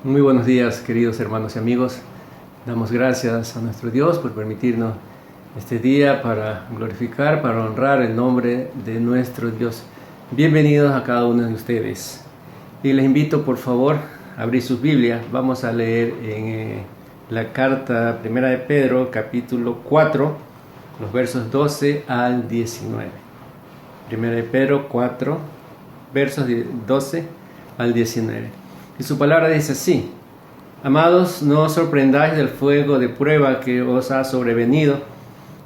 Muy buenos días, queridos hermanos y amigos. Damos gracias a nuestro Dios por permitirnos este día para glorificar, para honrar el nombre de nuestro Dios. Bienvenidos a cada uno de ustedes. Y les invito, por favor, a abrir sus Biblias. Vamos a leer en la carta primera de Pedro, capítulo 4, los versos 12 al 19. Primera de Pedro 4, versos 12 al 19. Y su palabra dice así: Amados, no os sorprendáis del fuego de prueba que os ha sobrevenido,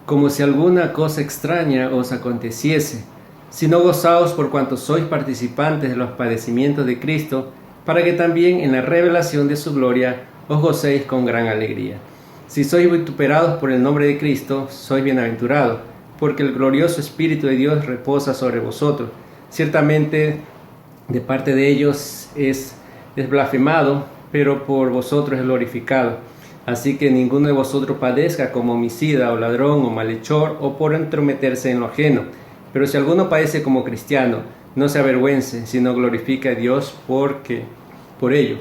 como si alguna cosa extraña os aconteciese, sino gozaos por cuanto sois participantes de los padecimientos de Cristo, para que también en la revelación de su gloria os gocéis con gran alegría. Si sois vituperados por el nombre de Cristo, sois bienaventurados, porque el glorioso Espíritu de Dios reposa sobre vosotros. Ciertamente, de parte de ellos es blasfemado, pero por vosotros es glorificado. Así que ninguno de vosotros padezca como homicida o ladrón o malhechor o por entrometerse en lo ajeno. Pero si alguno padece como cristiano, no se avergüence, sino glorifica a Dios por ello.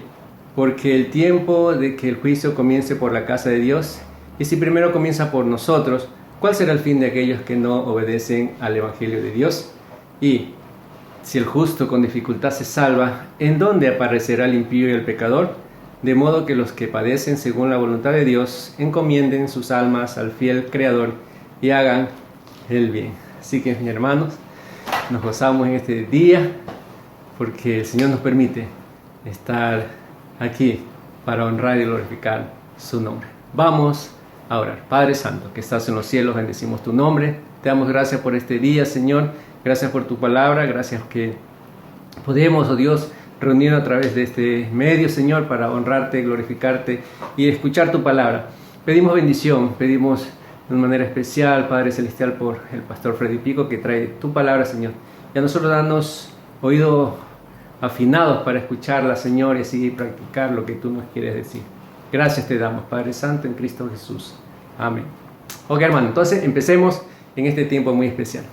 Porque el tiempo de que el juicio comience por la casa de Dios, y si primero comienza por nosotros, ¿cuál será el fin de aquellos que no obedecen al Evangelio de Dios? Y si el justo con dificultad se salva, ¿en dónde aparecerá el impío y el pecador? De modo que los que padecen según la voluntad de Dios encomienden sus almas al fiel Creador y hagan el bien. Así que, mis hermanos, nos gozamos en este día porque el Señor nos permite estar aquí para honrar y glorificar su nombre. Vamos a orar. Padre Santo, que estás en los cielos, bendecimos tu nombre. Te damos gracias por este día, Señor. Gracias por tu palabra, gracias que podemos, oh Dios, reunirnos a través de este medio, Señor, para honrarte, glorificarte y escuchar tu palabra. Pedimos bendición, pedimos de una manera especial, Padre Celestial, por el pastor Freddy Pico, que trae tu palabra, Señor. Y a nosotros danos oídos afinados para escucharla, Señor, y así practicar lo que tú nos quieres decir. Gracias te damos, Padre Santo, en Cristo Jesús. Amén. Ok, hermano, entonces empecemos en este tiempo muy especial.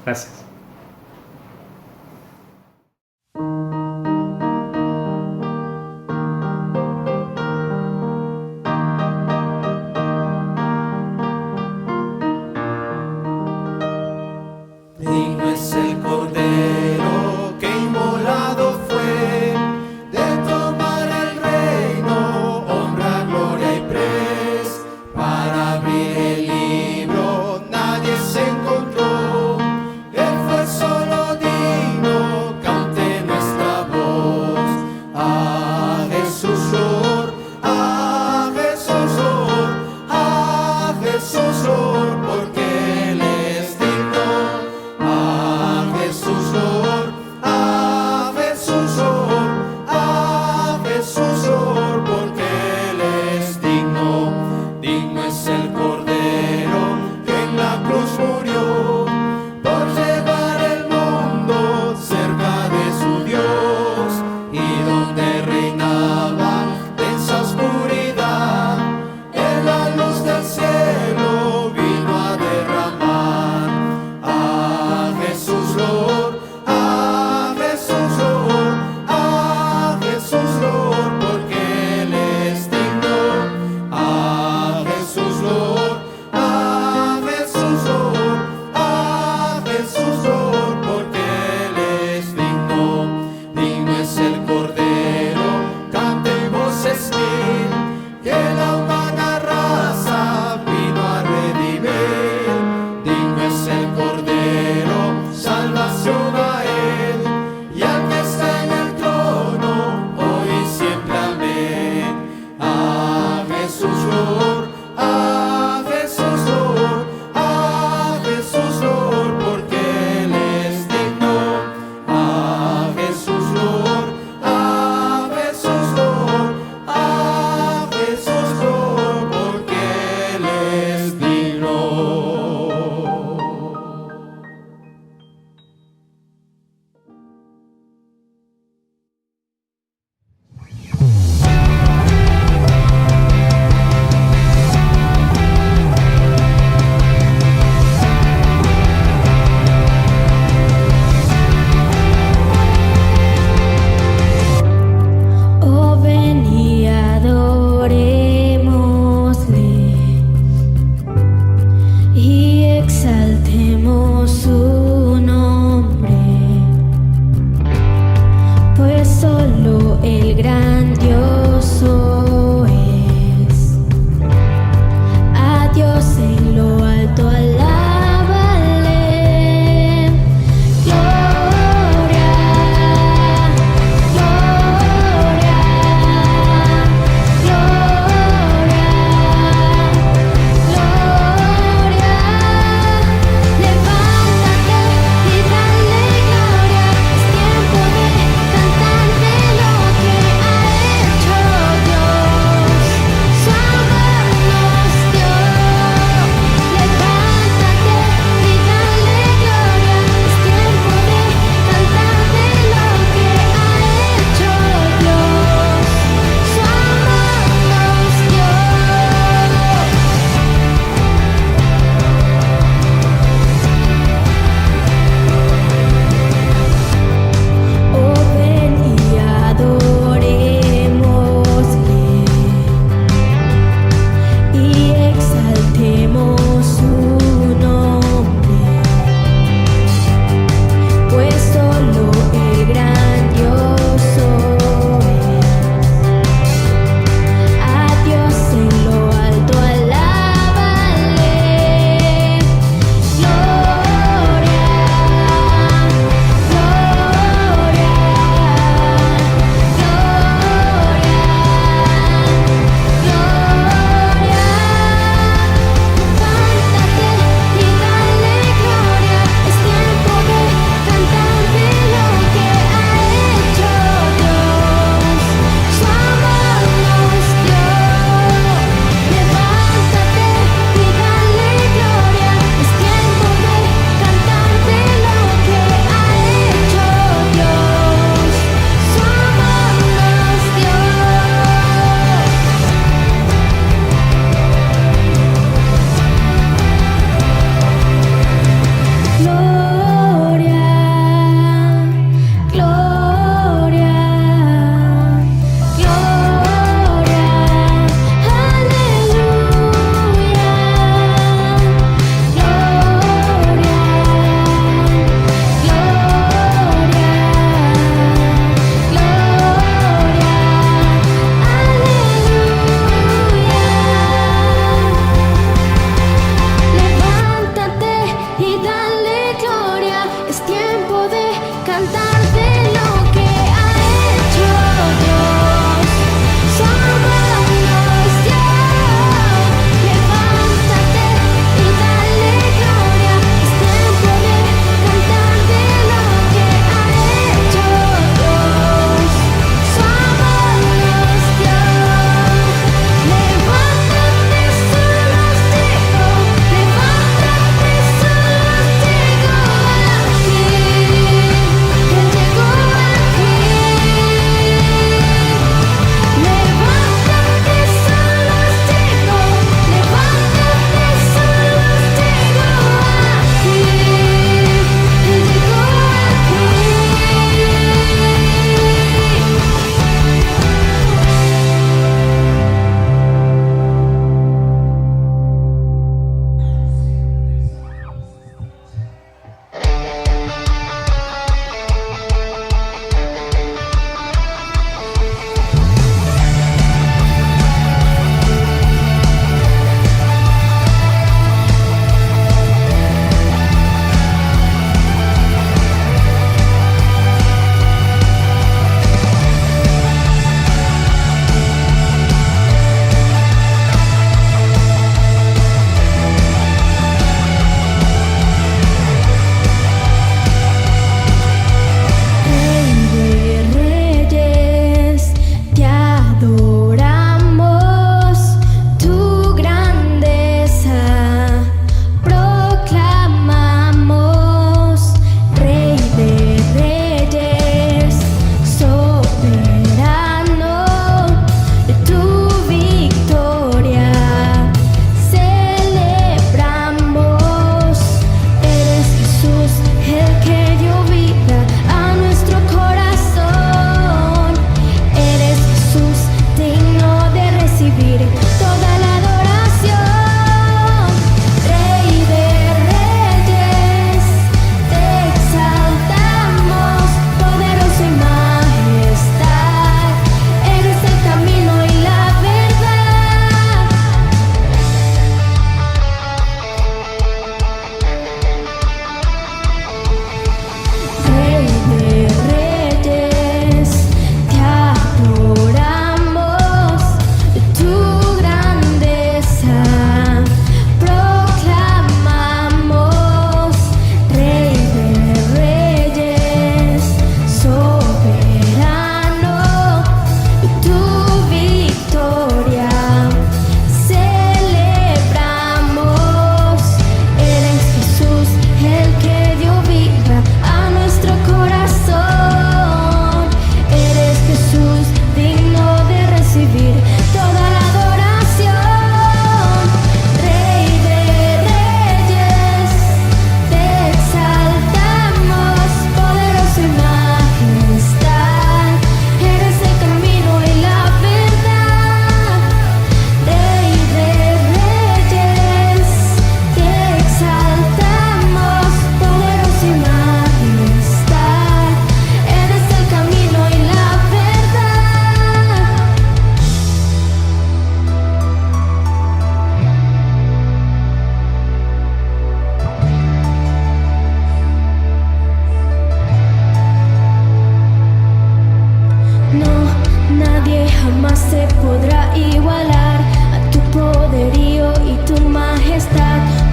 Gracias. Digno es el Cordero que inmolado fue, de tomar el reino, honra, gloria y pres. Para abrir el libro nadie se encontró, él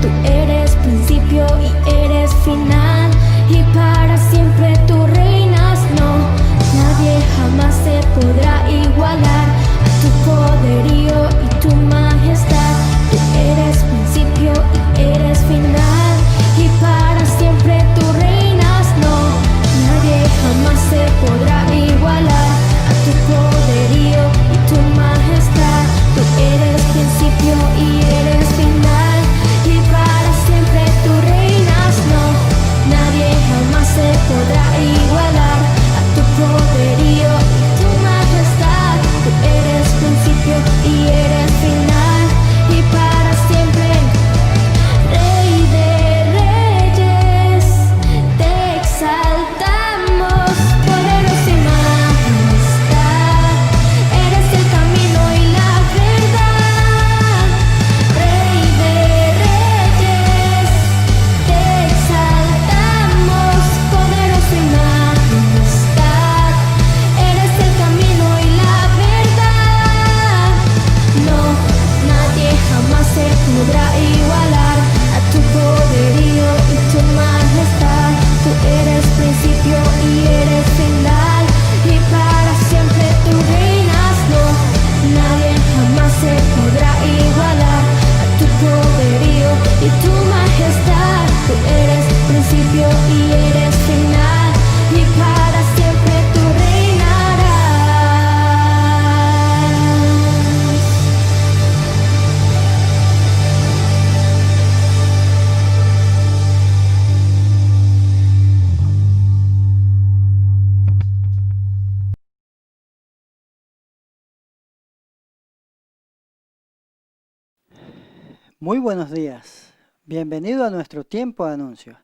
Tú eres principio y eres final, y para siempre tú reinas, no. Nadie jamás se podrá igualar a tu poderío y tu majestad. Tú eres principio y eres final, y para siempre tú reinas, no. Nadie jamás se podrá igualar a tu poderío y tu majestad. Tú eres principio y eres final, y para siempre tú reinas, no. Nadie jamás se podrá igualar a tu poderío y tu majestad. Tú eres principio y eres final, y para siempre. Rey de reyes, te exaltamos, poderoso y majestad. Eres el camino y la verdad. Rey de reyes, te exaltamos, poderoso y majestad. Eres el camino y la verdad. No, nadie jamás se podrá igualar a tu poderío y tu majestad. Tú eres principio y eres final, y para siempre tú reinas, no. Nadie jamás se podrá igualar a tu poderío y tu majestad. Tú eres principio y eres final, y para siempre tú reinarás. Muy buenos días, bienvenido a nuestro tiempo de anuncios.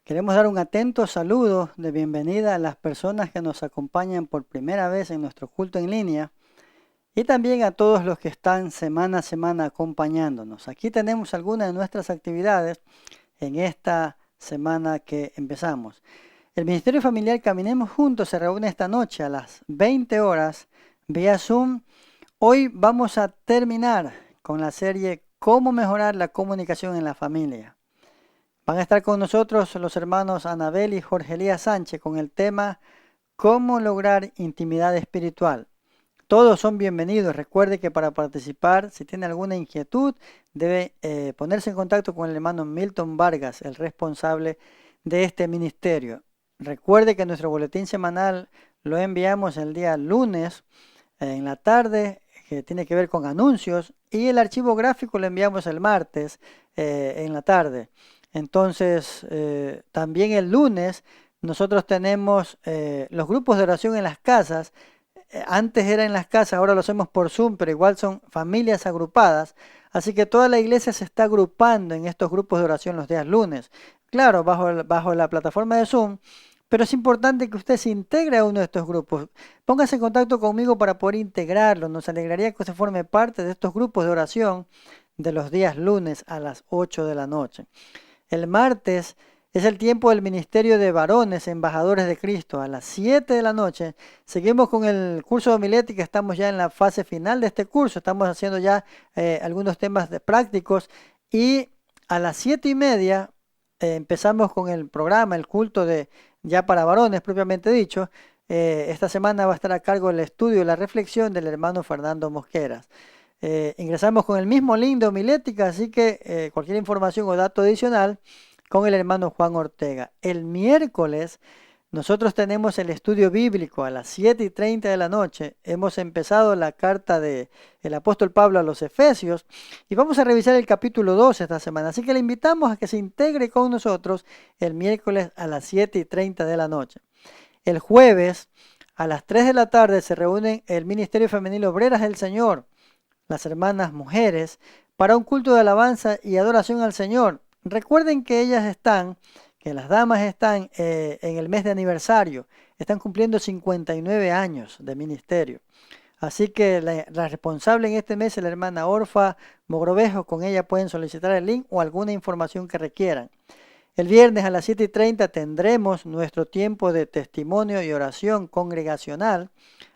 Queremos dar un atento saludo de bienvenida a las personas que nos acompañan por primera vez en nuestro culto en línea, y también a todos los que están semana a semana acompañándonos. Aquí tenemos algunas de nuestras actividades en esta semana que empezamos. El Ministerio Familiar Caminemos Juntos se reúne esta noche a las 20 horas vía Zoom. Hoy vamos a terminar con la serie Cómo mejorar la comunicación en la familia. Van a estar con nosotros los hermanos Anabel y Jorge Elías Sánchez con el tema Cómo lograr intimidad espiritual. Todos son bienvenidos. Recuerde que para participar, si tiene alguna inquietud, debe ponerse en contacto con el hermano Milton Vargas, el responsable de este ministerio. Recuerde que nuestro boletín semanal lo enviamos el día lunes en la tarde, que tiene que ver con anuncios, y el archivo gráfico lo enviamos el martes en la tarde. Entonces, también el lunes nosotros tenemos los grupos de oración en las casas. Antes era en las casas, ahora lo hacemos por Zoom, pero igual son familias agrupadas. Así que toda la iglesia se está agrupando en estos grupos de oración los días lunes. Claro, bajo la plataforma de Zoom, pero es importante que usted se integre a uno de estos grupos. Póngase en contacto conmigo para poder integrarlo. Nos alegraría que usted forme parte de estos grupos de oración de los días lunes a las 8 de la noche. El martes es el tiempo del Ministerio de Varones Embajadores de Cristo. A las 7 de la noche seguimos con el curso de homilética. Estamos ya en la fase final de este curso. Estamos haciendo ya algunos temas prácticos. Y a las 7:30 empezamos con el programa, el culto ya para varones propiamente dicho. Esta semana va a estar a cargo del estudio y la reflexión del hermano Fernando Mosqueras. Ingresamos con el mismo link de homilética, así que cualquier información o dato adicional con el hermano Juan Ortega. El miércoles nosotros tenemos el estudio bíblico a las 7:30 de la noche. Hemos empezado la carta del apóstol Pablo a los Efesios y vamos a revisar el capítulo 2 esta semana. Así que le invitamos a que se integre con nosotros el miércoles a las 7:30 de la noche. El jueves a las 3 de la tarde se reúnen el Ministerio Femenil Obreras del Señor, las hermanas mujeres, para un culto de alabanza y adoración al Señor. Recuerden que que las damas están en el mes de aniversario, están cumpliendo 59 años de ministerio. Así que la responsable en este mes es la hermana Orfa Mogrovejo. Con ella pueden solicitar el link o alguna información que requieran. El viernes a las 7:30 tendremos nuestro tiempo de testimonio y oración congregacional.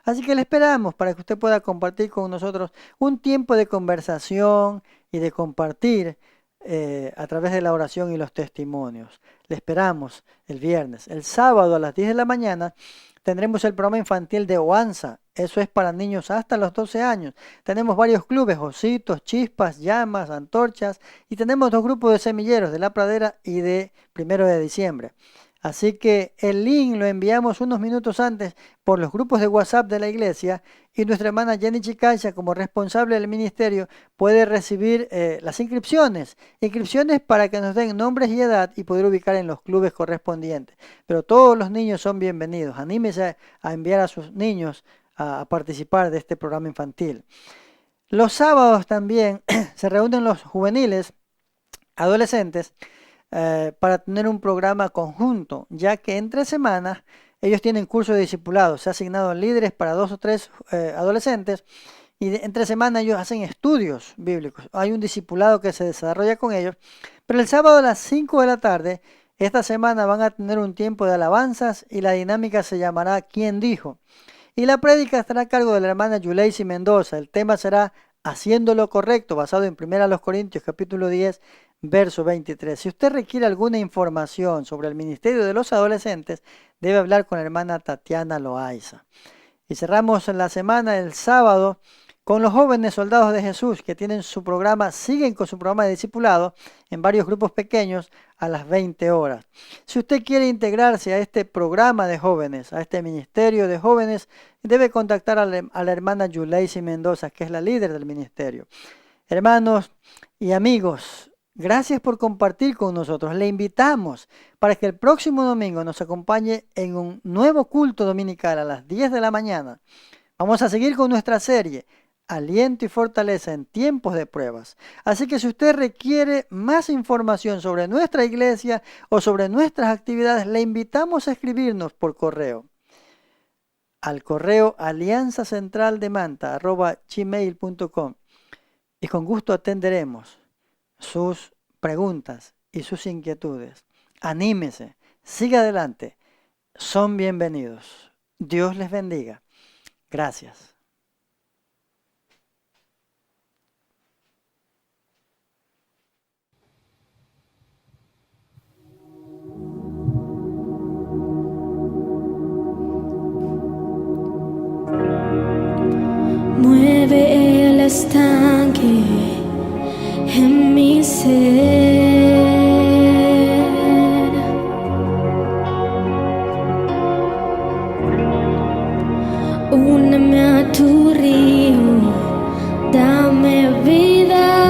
Así que le esperamos para que usted pueda compartir con nosotros un tiempo de conversación y de compartir a través de la oración y los testimonios. Le esperamos el viernes. El sábado a las 10 de la mañana tendremos el programa infantil de Oanza. Eso es para niños hasta los 12 años. Tenemos varios clubes, Ositos, Chispas, Llamas, Antorchas, y tenemos 2 grupos de semilleros, de La Pradera y de 1 de diciembre. Así que el link lo enviamos unos minutos antes por los grupos de WhatsApp de la iglesia, y nuestra hermana Jenny Chicaiza, como responsable del ministerio, puede recibir las inscripciones para que nos den nombres y edad y poder ubicar en los clubes correspondientes. Pero todos los niños son bienvenidos. Anímese a enviar a sus niños a participar de este programa infantil. Los sábados también se reúnen los juveniles, adolescentes, para tener un programa conjunto, ya que entre semanas ellos tienen curso de discipulado. Se ha asignado líderes para 2 o 3 adolescentes, y entre semanas ellos hacen estudios bíblicos. Hay un discipulado que se desarrolla con ellos, pero el sábado a las 5 de la tarde, esta semana van a tener un tiempo de alabanzas, y la dinámica se llamará ¿Quién dijo? Y la prédica estará a cargo de la hermana Yuleisi Mendoza. El tema será Haciendo lo correcto, basado en 1 Corintios capítulo 10, verso 23. Si usted requiere alguna información sobre el ministerio de los adolescentes, debe hablar con la hermana Tatiana Loaiza. Y cerramos la semana el sábado con los jóvenes soldados de Jesús, que tienen su programa, siguen con su programa de discipulado en varios grupos pequeños a las 20 horas. Si usted quiere integrarse a este programa de jóvenes, a este ministerio de jóvenes, debe contactar a la hermana Yuleisi Mendoza, que es la líder del ministerio. Hermanos y amigos, gracias por compartir con nosotros. Le invitamos para que el próximo domingo nos acompañe en un nuevo culto dominical a las 10 de la mañana. Vamos a seguir con nuestra serie Aliento y Fortaleza en Tiempos de Pruebas. Así que si usted requiere más información sobre nuestra iglesia o sobre nuestras actividades, le invitamos a escribirnos por correo al correo alianzacentraldemanta@gmail.com, y con gusto atenderemos sus preguntas y sus inquietudes. Anímese, siga adelante, son bienvenidos. Dios les bendiga. Gracias. Mueve el estanque en mi ser, úneme a tu río, dame vida.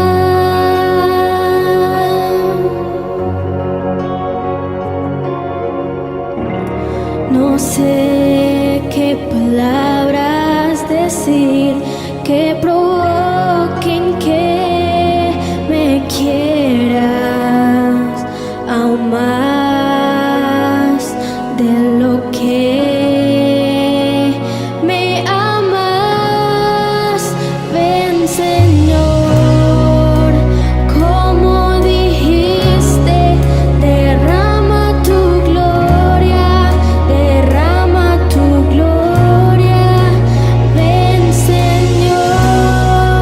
No sé qué palabras decir que provoquen que me quieras aún más de lo que me amas. Ven, Señor, como dijiste, derrama tu gloria, derrama tu gloria. Ven, Señor.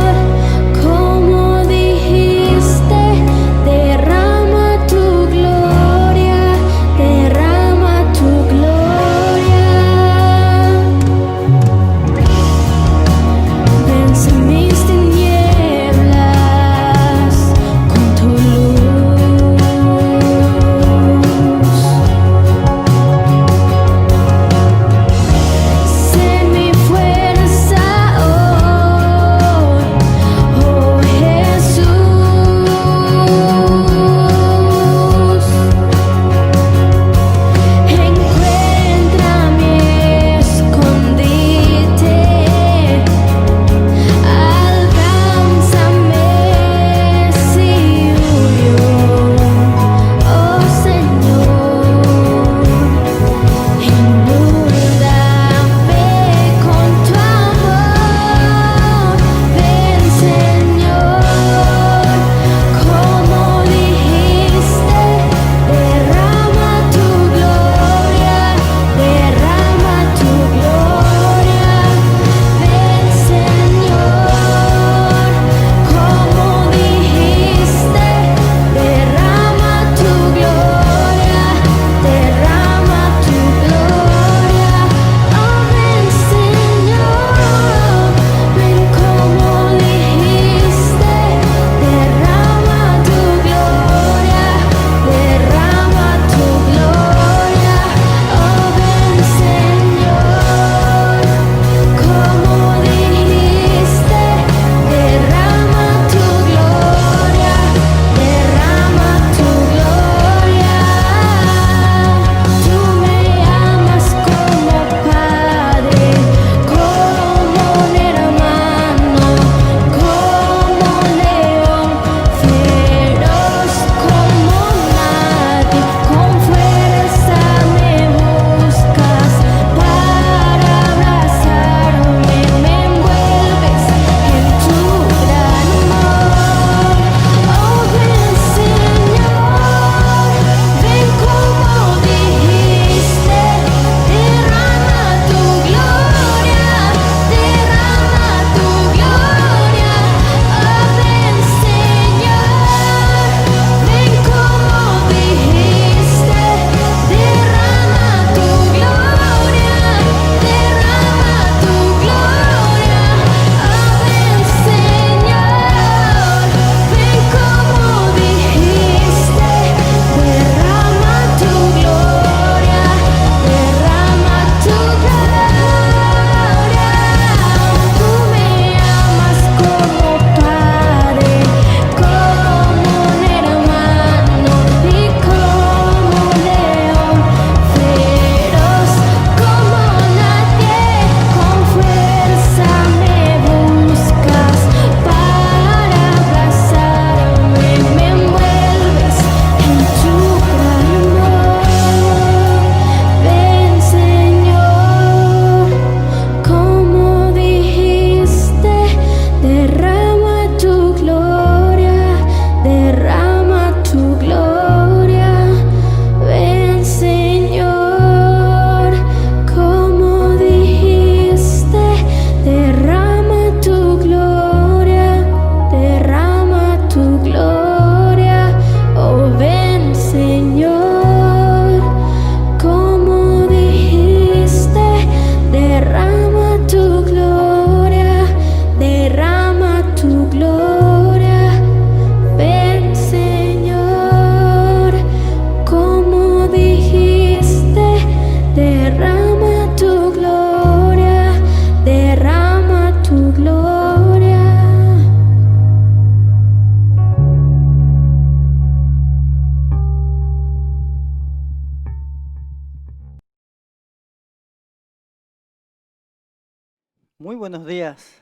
Muy buenos días,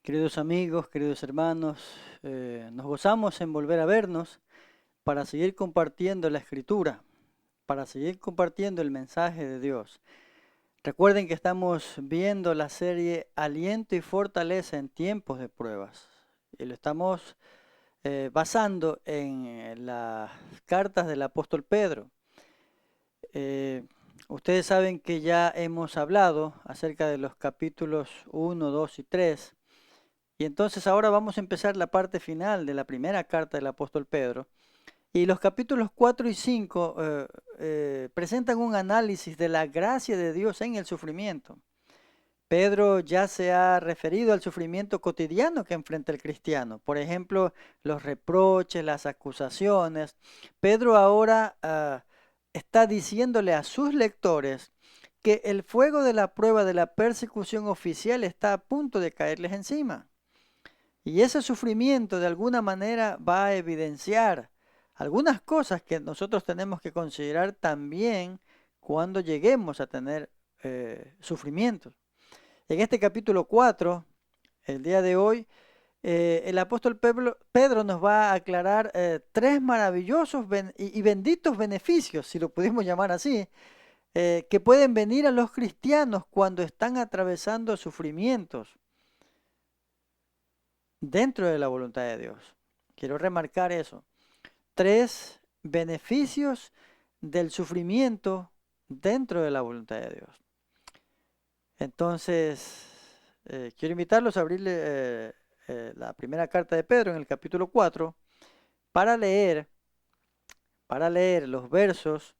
queridos amigos, queridos hermanos. Nos gozamos en volver a vernos para seguir compartiendo la Escritura, para seguir compartiendo el mensaje de Dios. Recuerden que estamos viendo la serie Aliento y Fortaleza en tiempos de pruebas. Y lo estamos basando en las cartas del apóstol Pedro. Ustedes saben que ya hemos hablado acerca de los capítulos 1, 2 y 3. Y entonces ahora vamos a empezar la parte final de la primera carta del apóstol Pedro. Y los capítulos 4 y 5 presentan un análisis de la gracia de Dios en el sufrimiento. Pedro ya se ha referido al sufrimiento cotidiano que enfrenta el cristiano. Por ejemplo, los reproches, las acusaciones. Pedro ahora está diciéndole a sus lectores que el fuego de la prueba de la persecución oficial está a punto de caerles encima. Y ese sufrimiento de alguna manera va a evidenciar algunas cosas que nosotros tenemos que considerar también cuando lleguemos a tener sufrimientos. En este capítulo 4, el día de hoy, el apóstol Pedro nos va a aclarar tres maravillosos y benditos beneficios, si lo pudimos llamar así, que pueden venir a los cristianos cuando están atravesando sufrimientos dentro de la voluntad de Dios. Quiero remarcar eso. Tres beneficios del sufrimiento dentro de la voluntad de Dios. Entonces, quiero invitarlos a abrirle la primera carta de Pedro en el capítulo 4 para leer los versos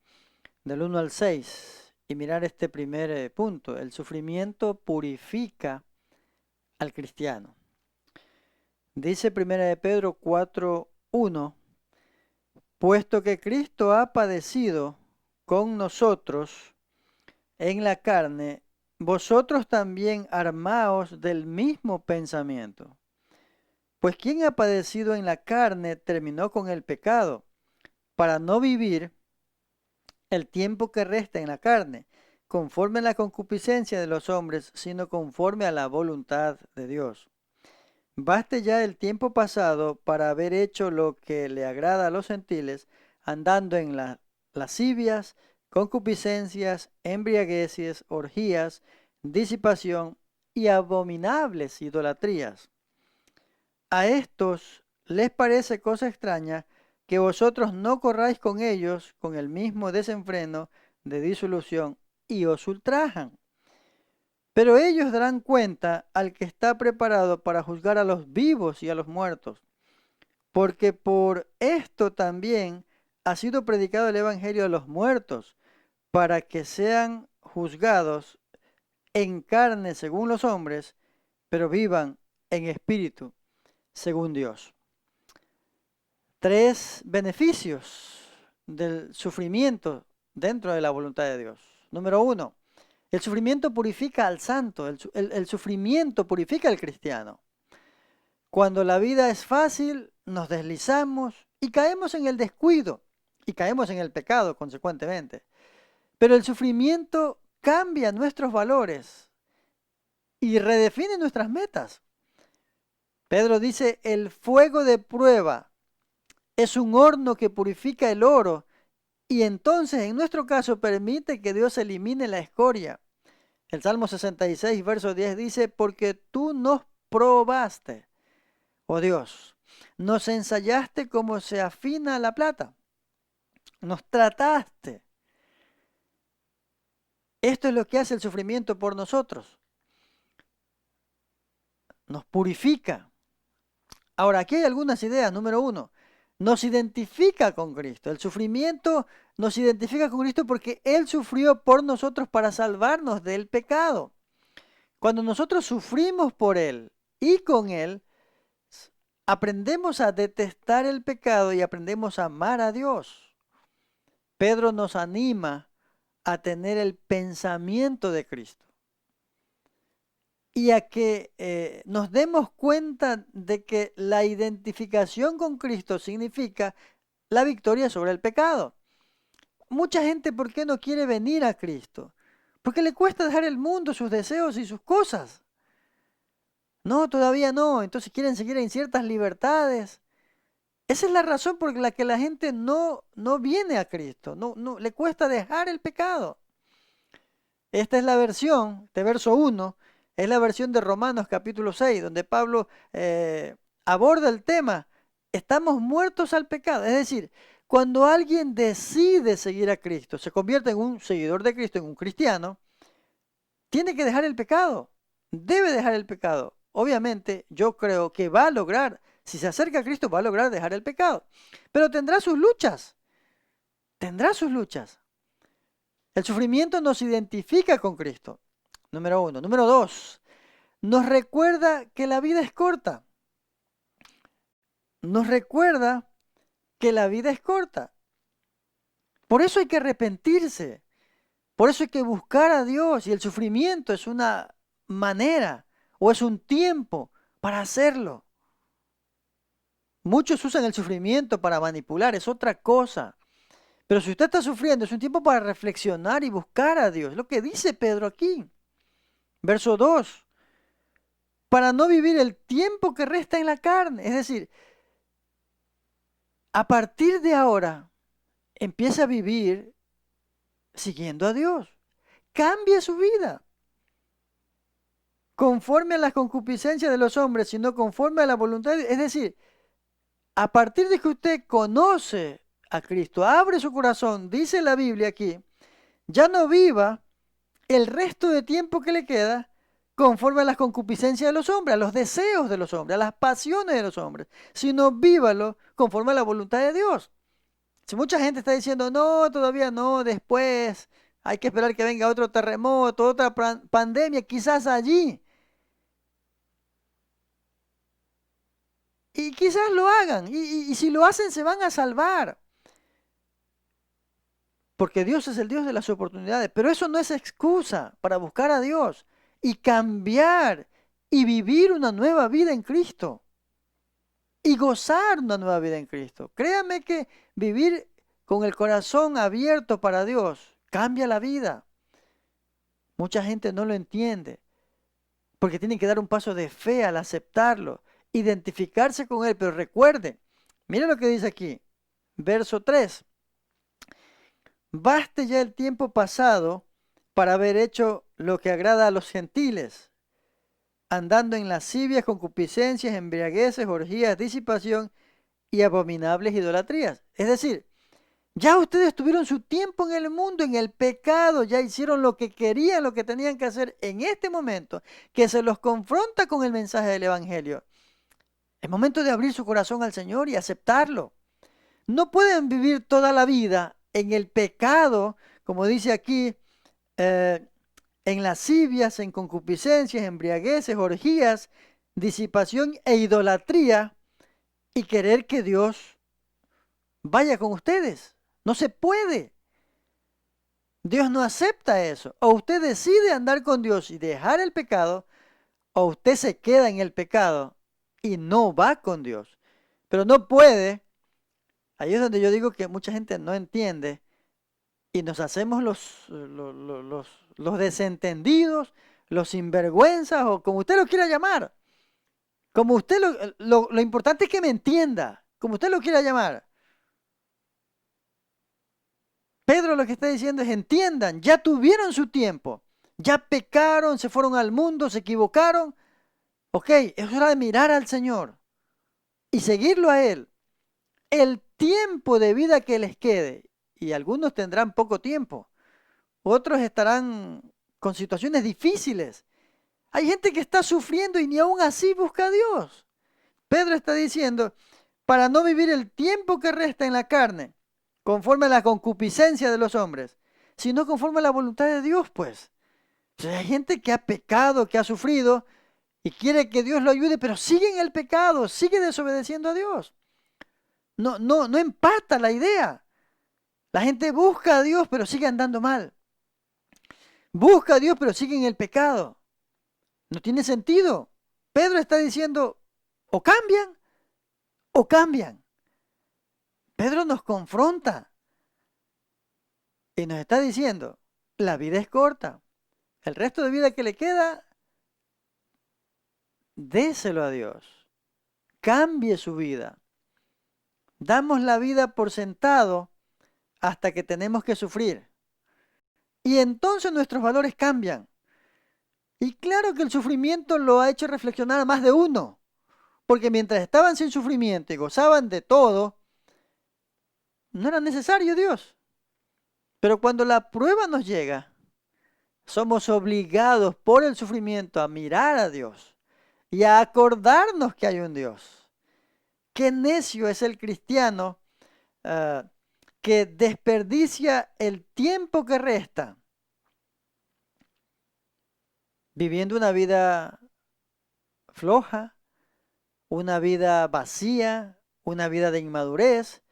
del 1 al 6 y mirar este primer punto. El sufrimiento purifica al cristiano. Dice primera de Pedro 4:1, puesto que Cristo ha padecido con nosotros en la carne, vosotros también armaos del mismo pensamiento. Pues quien ha padecido en la carne terminó con el pecado, para no vivir el tiempo que resta en la carne, conforme a la concupiscencia de los hombres, sino conforme a la voluntad de Dios. Baste ya el tiempo pasado para haber hecho lo que le agrada a los gentiles, andando en las lascivias, concupiscencias, embriagueces, orgías, disipación y abominables idolatrías. A estos les parece cosa extraña que vosotros no corráis con ellos con el mismo desenfreno de disolución y os ultrajan. Pero ellos darán cuenta al que está preparado para juzgar a los vivos y a los muertos, porque por esto también ha sido predicado el evangelio a los muertos, para que sean juzgados en carne según los hombres, pero vivan en espíritu según Dios. Tres beneficios del sufrimiento dentro de la voluntad de Dios. Número 1. El sufrimiento purifica al santo, el sufrimiento purifica al cristiano. Cuando la vida es fácil, nos deslizamos y caemos en el descuido y caemos en el pecado consecuentemente. Pero el sufrimiento cambia nuestros valores y redefine nuestras metas. Pedro dice, el fuego de prueba es un horno que purifica el oro y entonces en nuestro caso permite que Dios elimine la escoria. El Salmo 66, verso 10 dice, porque tú nos probaste, oh Dios, nos ensayaste como se afina la plata, nos trataste. Esto es lo que hace el sufrimiento por nosotros. Nos purifica. Ahora, aquí hay algunas ideas. Número 1, nos identifica con Cristo. El sufrimiento nos identifica con Cristo porque Él sufrió por nosotros para salvarnos del pecado. Cuando nosotros sufrimos por Él y con Él, aprendemos a detestar el pecado y aprendemos a amar a Dios. Pedro nos anima a tener el pensamiento de Cristo y a que nos demos cuenta de que la identificación con Cristo significa la victoria sobre el pecado. Mucha gente, ¿por qué no quiere venir a Cristo? Porque le cuesta dejar el mundo, sus deseos y sus cosas. No, todavía no. Entonces quieren seguir en ciertas libertades. Esa es la razón por la que la gente no viene a Cristo. No, le cuesta dejar el pecado. Esta es la versión, este verso 1, es la versión de Romanos capítulo 6, donde Pablo aborda el tema. Estamos muertos al pecado. Es decir, cuando alguien decide seguir a Cristo, se convierte en un seguidor de Cristo, en un cristiano, tiene que dejar el pecado. Debe dejar el pecado. Obviamente, yo creo que va a lograr, si se acerca a Cristo, va a lograr dejar el pecado. Pero tendrá sus luchas. Tendrá sus luchas. El sufrimiento nos identifica con Cristo. Número 1. Número 2. Nos recuerda que la vida es corta. Nos recuerda que la vida es corta. Por eso hay que arrepentirse. Por eso hay que buscar a Dios. Y el sufrimiento es una manera o es un tiempo para hacerlo. Muchos usan el sufrimiento para manipular, es otra cosa. Pero si usted está sufriendo, es un tiempo para reflexionar y buscar a Dios. Lo que dice Pedro aquí. Verso 2. Para no vivir el tiempo que resta en la carne. Es decir, a partir de ahora, empieza a vivir siguiendo a Dios. Cambie su vida. Conforme a las concupiscencias de los hombres, sino conforme a la voluntad de Dios. Es decir, a partir de que usted conoce a Cristo, abre su corazón, dice la Biblia aquí, ya no viva el resto de tiempo que le queda conforme a las concupiscencias de los hombres, a los deseos de los hombres, a las pasiones de los hombres, sino vívalo conforme a la voluntad de Dios. Si mucha gente está diciendo, no, todavía no, después, hay que esperar que venga otro terremoto, otra pandemia, quizás allí. Y quizás lo hagan, y si lo hacen se van a salvar. Porque Dios es el Dios de las oportunidades, pero eso no es excusa para buscar a Dios y cambiar y vivir una nueva vida en Cristo y gozar una nueva vida en Cristo. Créame que vivir con el corazón abierto para Dios cambia la vida. Mucha gente no lo entiende porque tienen que dar un paso de fe al aceptarlo, identificarse con Él, pero recuerden, mire lo que dice aquí, verso 3. Baste ya el tiempo pasado para haber hecho lo que agrada a los gentiles, andando en lascivias, concupiscencias, embriagueces, orgías, disipación y abominables idolatrías. Es decir, ya ustedes tuvieron su tiempo en el mundo, en el pecado, ya hicieron lo que querían, lo que tenían que hacer en este momento, que se los confronta con el mensaje del Evangelio. Es momento de abrir su corazón al Señor y aceptarlo. No pueden vivir toda la vida en el pecado, como dice aquí, en lascivias, en concupiscencias, embriagueces, orgías, disipación e idolatría, y querer que Dios vaya con ustedes. No se puede. Dios no acepta eso. O usted decide andar con Dios y dejar el pecado, o usted se queda en el pecado y no va con Dios. Pero no puede. Ahí es donde yo digo que mucha gente no entiende y nos hacemos los desentendidos, los sinvergüenzas o como usted lo quiera llamar. Como usted lo importante es que me entienda, como usted lo quiera llamar. Pedro lo que está diciendo es entiendan, ya tuvieron su tiempo, ya pecaron, se fueron al mundo, se equivocaron. Ok, es hora de mirar al Señor y seguirlo a Él. El tiempo de vida que les quede, y algunos tendrán poco tiempo, otros estarán con situaciones difíciles. Hay gente que está sufriendo y ni aún así busca a Dios. Pedro está diciendo, para no vivir el tiempo que resta en la carne, conforme a la concupiscencia de los hombres, sino conforme a la voluntad de Dios, pues. O sea, hay gente que ha pecado, que ha sufrido, y quiere que Dios lo ayude, pero sigue en el pecado, sigue desobedeciendo a Dios. No empata la idea. La gente busca a Dios, pero sigue andando mal. Busca a Dios, pero sigue en el pecado. No tiene sentido. Pedro está diciendo, o cambian, o cambian. Pedro nos confronta y nos está diciendo, la vida es corta. El resto de vida que le queda, déselo a Dios. Cambie su vida. Damos la vida por sentado hasta que tenemos que sufrir. Y entonces nuestros valores cambian. Y claro que el sufrimiento lo ha hecho reflexionar a más de uno. Porque mientras estaban sin sufrimiento y gozaban de todo, no era necesario Dios. Pero cuando la prueba nos llega, somos obligados por el sufrimiento a mirar a Dios y a acordarnos que hay un Dios. Qué necio es el cristiano que desperdicia el tiempo que resta viviendo una vida floja, una vida vacía, una vida de inmadurez,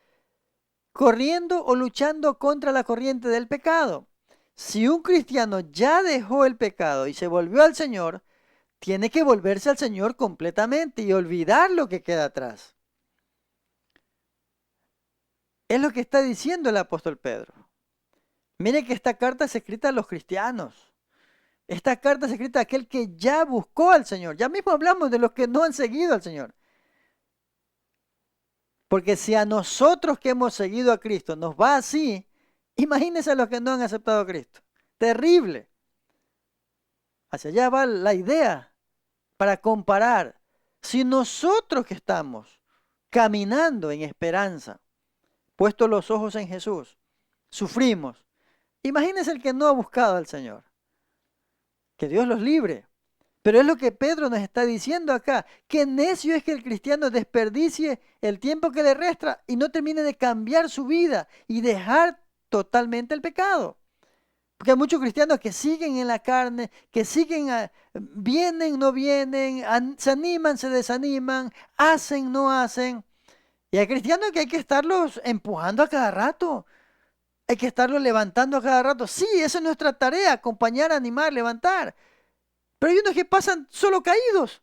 corriendo o luchando contra la corriente del pecado. Si un cristiano ya dejó el pecado y se volvió al Señor, tiene que volverse al Señor completamente y olvidar lo que queda atrás. Es lo que está diciendo el apóstol Pedro. Mire que esta carta es escrita a los cristianos. Esta carta es escrita a aquel que ya buscó al Señor. Ya mismo hablamos de los que no han seguido al Señor. Porque si a nosotros que hemos seguido a Cristo nos va así, imagínense a los que no han aceptado a Cristo. Terrible. Hacia allá va la idea para comparar. Si nosotros que estamos caminando en esperanza, puesto los ojos en Jesús, sufrimos, imagínense el que no ha buscado al Señor. Que Dios los libre. Pero es lo que Pedro nos está diciendo acá. Qué necio es que el cristiano desperdicie el tiempo que le resta y no termine de cambiar su vida y dejar totalmente el pecado. Porque hay muchos cristianos que siguen en la carne, que siguen, vienen, no vienen, se animan, se desaniman, hacen, no hacen. Y hay cristianos que hay que estarlos empujando a cada rato. Hay que estarlos levantando a cada rato. Sí, esa es nuestra tarea, acompañar, animar, levantar. Pero hay unos que pasan solo caídos,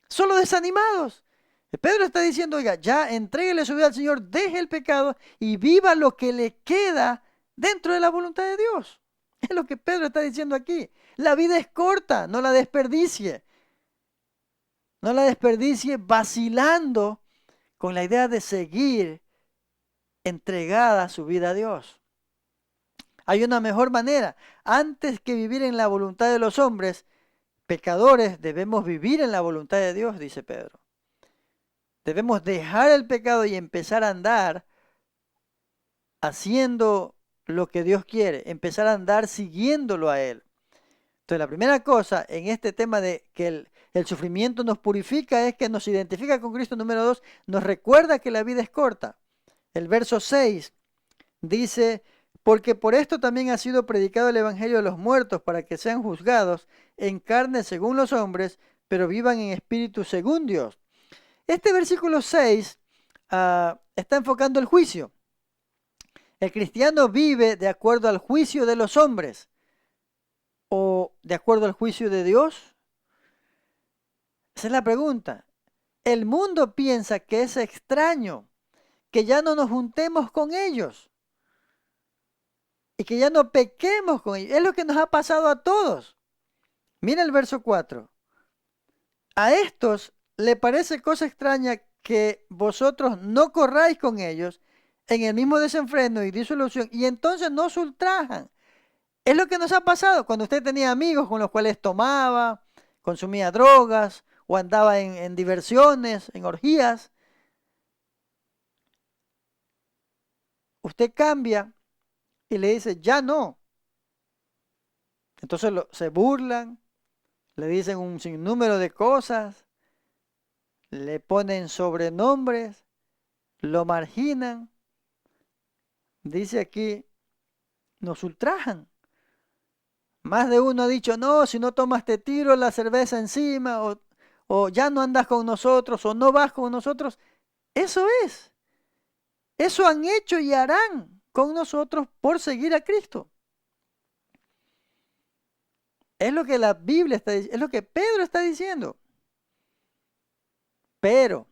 solo desanimados. Y Pedro está diciendo, oiga, ya entréguele su vida al Señor, deje el pecado y viva lo que le queda dentro de la voluntad de Dios. Es lo que Pedro está diciendo aquí. La vida es corta, no la desperdicie. No la desperdicie vacilando con la idea de seguir entregada su vida a Dios. Hay una mejor manera. Antes que vivir en la voluntad de los hombres, pecadores, debemos vivir en la voluntad de Dios, dice Pedro. Debemos dejar el pecado y empezar a andar haciendo lo que Dios quiere, empezar a andar siguiéndolo a Él. Entonces, la primera cosa en este tema de que el sufrimiento nos purifica es que nos identifica con Cristo. Número 2, nos recuerda que la vida es corta. El verso 6 dice, porque por esto también ha sido predicado el Evangelio de los muertos, para que sean juzgados en carne según los hombres, pero vivan en espíritu según Dios. Este versículo 6 está enfocando el juicio. El cristiano vive de acuerdo al juicio de los hombres o de acuerdo al juicio de Dios. Esa es la pregunta. El mundo piensa que es extraño que ya no nos juntemos con ellos y que ya no pequemos con ellos. Es lo que nos ha pasado a todos. Mira el verso 4. A estos le parece cosa extraña que vosotros no corráis con ellos en el mismo desenfreno y disolución, y entonces nos ultrajan. Es lo que nos ha pasado cuando usted tenía amigos con los cuales tomaba, consumía drogas o andaba en diversiones, en orgías. Usted cambia y le dice, ya no. Entonces se burlan, le dicen un sinnúmero de cosas, le ponen sobrenombres, lo marginan. Dice aquí, nos ultrajan. Más de uno ha dicho, no, si no tomas te tiro la cerveza encima, o ya no andas con nosotros, o no vas con nosotros. Eso es. Eso han hecho y harán con nosotros por seguir a Cristo. Es lo que la Biblia está diciendo, es lo que Pedro está diciendo. Pero,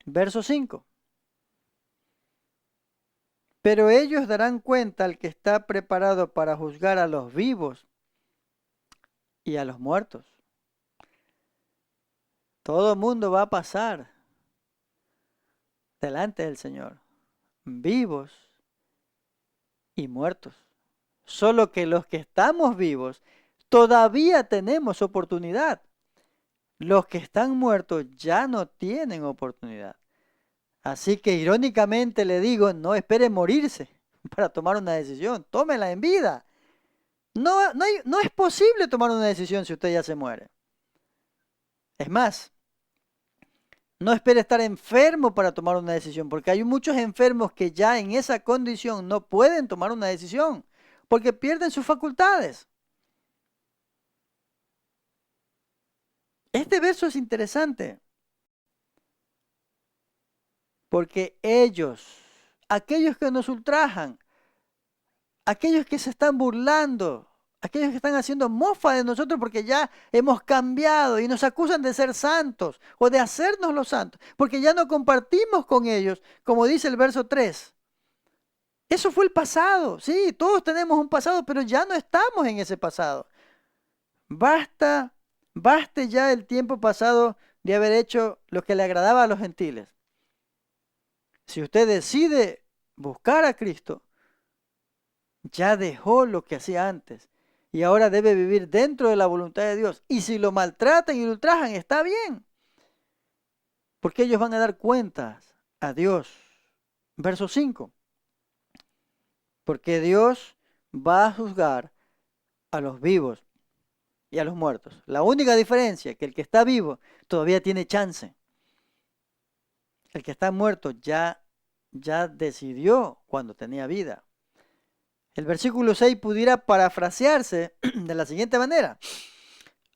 verso 5. Pero ellos darán cuenta al que está preparado para juzgar a los vivos y a los muertos. Todo el mundo va a pasar delante del Señor, vivos y muertos. Solo que los que estamos vivos todavía tenemos oportunidad. Los que están muertos ya no tienen oportunidad. Así que irónicamente le digo, no espere morirse para tomar una decisión, tómela en vida. No es posible tomar una decisión si usted ya se muere. Es más, no espere estar enfermo para tomar una decisión, porque hay muchos enfermos que ya en esa condición no pueden tomar una decisión, porque pierden sus facultades. Este verso es interesante, porque ellos, aquellos que nos ultrajan, aquellos que se están burlando, aquellos que están haciendo mofa de nosotros porque ya hemos cambiado y nos acusan de ser santos o de hacernos los santos, porque ya no compartimos con ellos, como dice el verso 3. Eso fue el pasado, sí, todos tenemos un pasado, pero ya no estamos en ese pasado. Baste ya el tiempo pasado de haber hecho lo que le agradaba a los gentiles. Si usted decide buscar a Cristo, ya dejó lo que hacía antes y ahora debe vivir dentro de la voluntad de Dios. Y si lo maltratan y lo ultrajan, está bien, porque ellos van a dar cuentas a Dios. Verso 5. Porque Dios va a juzgar a los vivos y a los muertos. La única diferencia es que el que está vivo todavía tiene chance. El que está muerto ya decidió cuando tenía vida. El versículo 6 pudiera parafrasearse de la siguiente manera.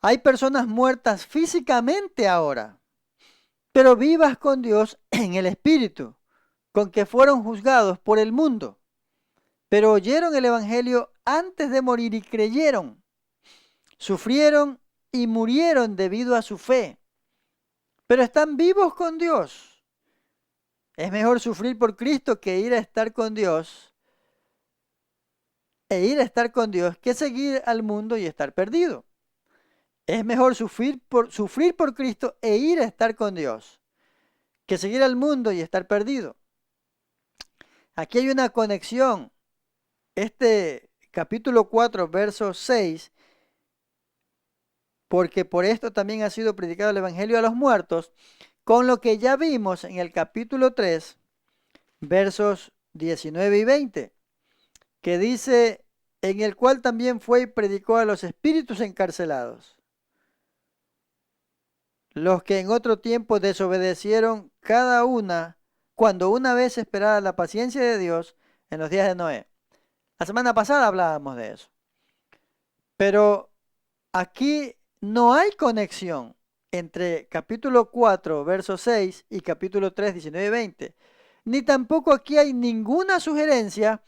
Hay personas muertas físicamente ahora, pero vivas con Dios en el Espíritu, con que fueron juzgados por el mundo, pero oyeron el Evangelio antes de morir y creyeron, sufrieron y murieron debido a su fe, pero están vivos con Dios. Es mejor sufrir por Cristo que ir a estar con Dios, que seguir al mundo y estar perdido. Es mejor sufrir por Cristo e ir a estar con Dios que seguir al mundo y estar perdido. Aquí hay una conexión. Este capítulo 4, verso 6, porque por esto también ha sido predicado el Evangelio a los muertos, con lo que ya vimos en el capítulo 3, versos 19 y 20, que dice, en el cual también fue y predicó a los espíritus encarcelados, los que en otro tiempo desobedecieron cada una, cuando una vez esperaba la paciencia de Dios en los días de Noé. La semana pasada hablábamos de eso. Pero aquí no hay conexión entre capítulo 4, verso 6 y capítulo 3, 19 y 20. Ni tampoco aquí hay ninguna sugerencia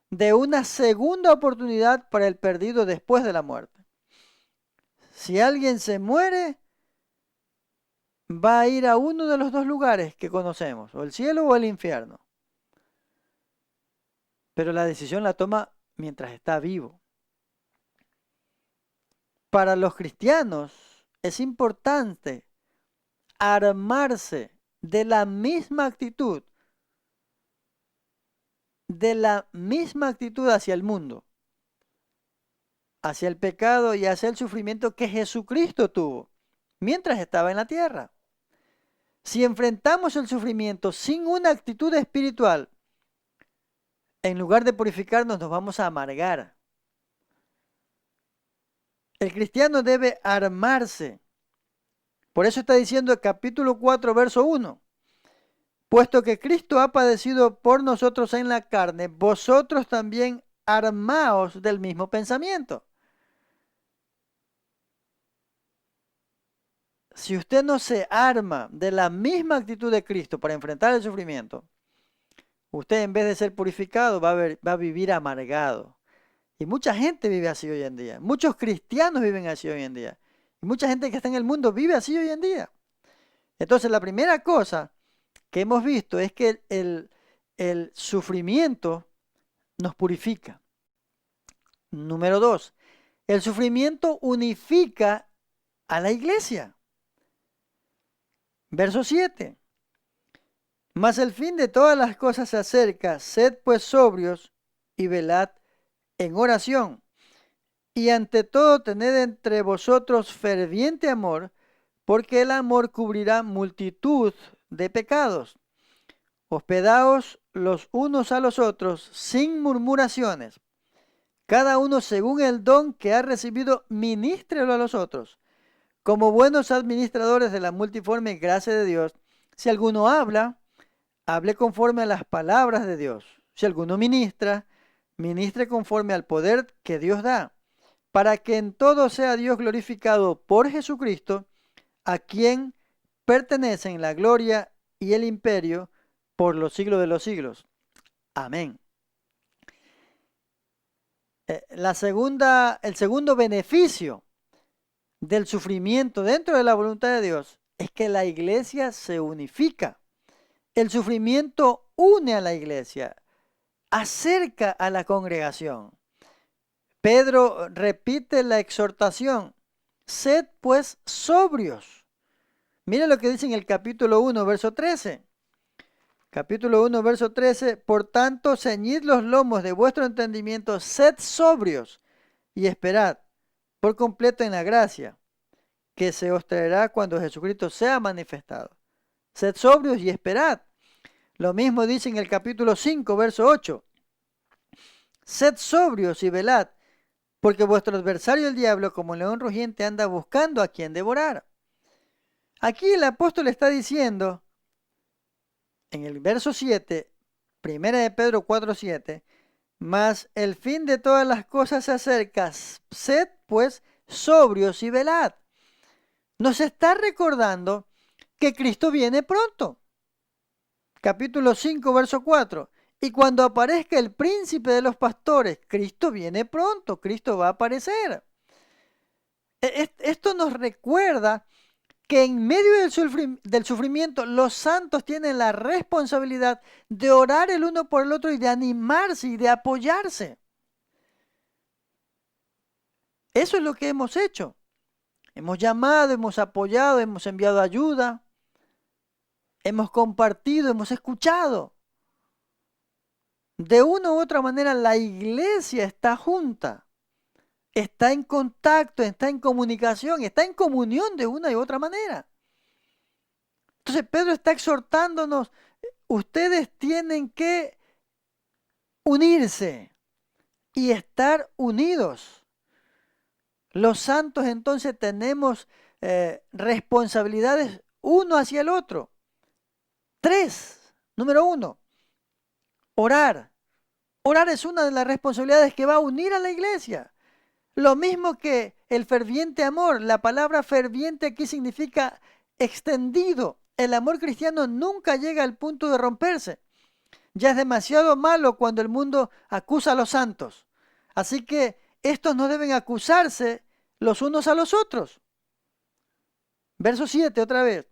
de una segunda oportunidad para el perdido después de la muerte. Si alguien se muere, va a ir a uno de los dos lugares que conocemos, o el cielo o el infierno. Pero la decisión la toma mientras está vivo. Para los cristianos es importante armarse de la misma actitud hacia el mundo, hacia el pecado y hacia el sufrimiento que Jesucristo tuvo mientras estaba en la tierra. Si enfrentamos el sufrimiento sin una actitud espiritual, en lugar de purificarnos, nos vamos a amargar. El cristiano debe armarse. Por eso está diciendo el capítulo 4, verso 1. Puesto que Cristo ha padecido por nosotros en la carne, vosotros también armaos del mismo pensamiento. Si usted no se arma de la misma actitud de Cristo para enfrentar el sufrimiento, usted en vez de ser purificado va a vivir amargado. Y mucha gente vive así hoy en día. Muchos cristianos viven así hoy en día. Y mucha gente que está en el mundo vive así hoy en día. Entonces la primera cosa que hemos visto es que el sufrimiento nos purifica. Número 2, El sufrimiento unifica a la iglesia. Verso 7. Mas el fin de todas las cosas se acerca, sed pues sobrios y velad en oración. Y ante todo tened entre vosotros ferviente amor, porque el amor cubrirá multitud de pecados. Hospedaos los unos a los otros sin murmuraciones. Cada uno según el don que ha recibido, ministrelo a los otros, como buenos administradores de la multiforme gracia de Dios. Si alguno habla, hable conforme a las palabras de Dios. Si alguno ministra, ministre conforme al poder que Dios da, para que en todo sea Dios glorificado por Jesucristo, a quien pertenecen la gloria y el imperio por los siglos de los siglos. Amén. El segundo beneficio del sufrimiento dentro de la voluntad de Dios es que la iglesia se unifica. El sufrimiento une a la iglesia, acerca a la congregación. Pedro repite la exhortación: sed pues sobrios. Mira lo que dice en el capítulo 1, verso 13. Capítulo 1, verso 13. Por tanto, ceñid los lomos de vuestro entendimiento, sed sobrios y esperad por completo en la gracia que se os traerá cuando Jesucristo sea manifestado. Sed sobrios y esperad. Lo mismo dice en el capítulo 5, verso 8. Sed sobrios y velad, porque vuestro adversario el diablo, como león rugiente, anda buscando a quien devorar. Aquí el apóstol está diciendo, en el verso 7, primera de Pedro 4, 7, mas el fin de todas las cosas se acerca, sed pues sobrios y velad. Nos está recordando que Cristo viene pronto. Capítulo 5, verso 4. Y cuando aparezca el príncipe de los pastores, Cristo viene pronto, Cristo va a aparecer. Esto nos recuerda que en medio del sufrimiento los santos tienen la responsabilidad de orar el uno por el otro y de animarse y de apoyarse. Eso es lo que hemos hecho. Hemos llamado, hemos apoyado, hemos enviado ayuda, hemos compartido, hemos escuchado. De una u otra manera la iglesia está junta, está en contacto, está en comunicación, está en comunión de una y otra manera. Entonces Pedro está exhortándonos: ustedes tienen que unirse y estar unidos. Los santos entonces tenemos responsabilidades uno hacia el otro. 3. Número 1. Orar. Orar es una de las responsabilidades que va a unir a la iglesia. Lo mismo que el ferviente amor. La palabra ferviente aquí significa extendido. El amor cristiano nunca llega al punto de romperse. Ya es demasiado malo cuando el mundo acusa a los santos. Así que estos no deben acusarse los unos a los otros. Verso 7 otra vez.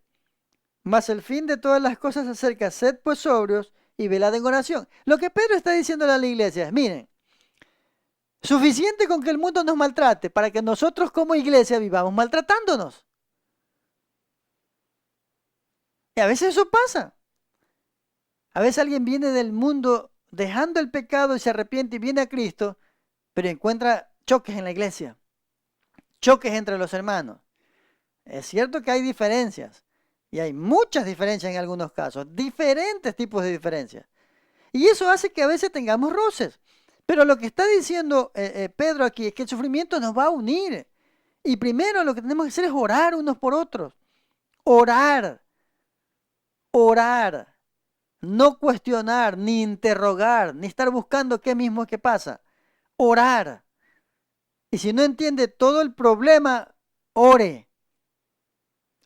Mas el fin de todas las cosas se acerca, sed pues sobrios y velad en oración. Lo que Pedro está diciendo a la iglesia es: miren, suficiente con que el mundo nos maltrate para que nosotros como iglesia vivamos maltratándonos. Y a veces eso pasa. A veces alguien viene del mundo dejando el pecado y se arrepiente y viene a Cristo, pero encuentra choques en la iglesia, choques entre los hermanos. Es cierto que hay diferencias, y hay muchas diferencias en algunos casos, diferentes tipos de diferencias. Y eso hace que a veces tengamos roces. Pero lo que está diciendo Pedro aquí es que el sufrimiento nos va a unir. Y primero lo que tenemos que hacer es orar unos por otros. Orar. Orar. No cuestionar, ni interrogar, ni estar buscando qué mismo es que pasa. Orar. Y si no entiende todo el problema, ore.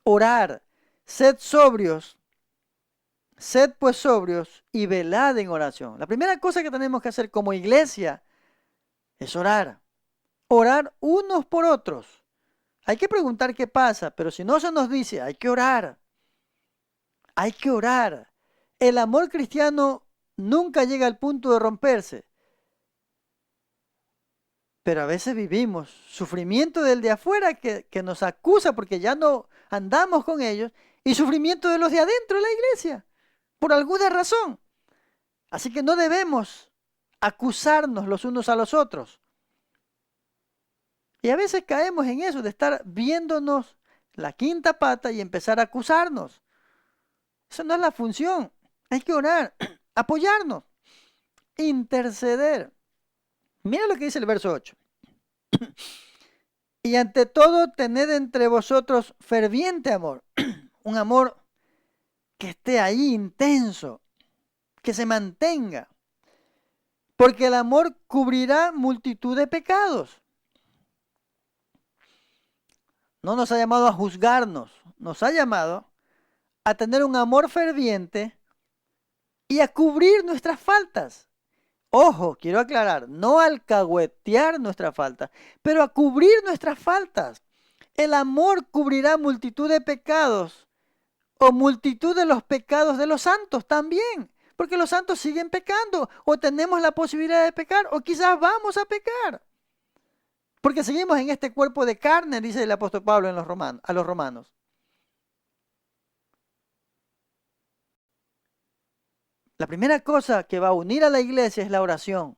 Orar. Sed sobrios, sed pues sobrios y velad en oración. La primera cosa que tenemos que hacer como iglesia es orar. Orar unos por otros. Hay que preguntar qué pasa, pero si no se nos dice, hay que orar. Hay que orar. El amor cristiano nunca llega al punto de romperse. Pero a veces vivimos sufrimiento del de afuera que nos acusa porque ya no andamos con ellos y sufrimiento de los de adentro de la iglesia, por alguna razón. Así que no debemos acusarnos los unos a los otros. Y a veces caemos en eso de estar viéndonos la quinta pata y empezar a acusarnos. Eso no es la función. Hay que orar, apoyarnos, interceder. Mira lo que dice el verso 8. Y ante todo, tened entre vosotros ferviente amor. Un amor que esté ahí intenso, que se mantenga. Porque el amor cubrirá multitud de pecados. No nos ha llamado a juzgarnos, nos ha llamado a tener un amor ferviente y a cubrir nuestras faltas. Ojo, quiero aclarar, no alcahuetear nuestras faltas, pero a cubrir nuestras faltas. El amor cubrirá multitud de pecados o multitud de los pecados de los santos también, porque los santos siguen pecando o tenemos la posibilidad de pecar o quizás vamos a pecar. Porque seguimos en este cuerpo de carne, dice el apóstol Pablo a los romanos. La primera cosa que va a unir a la iglesia es la oración.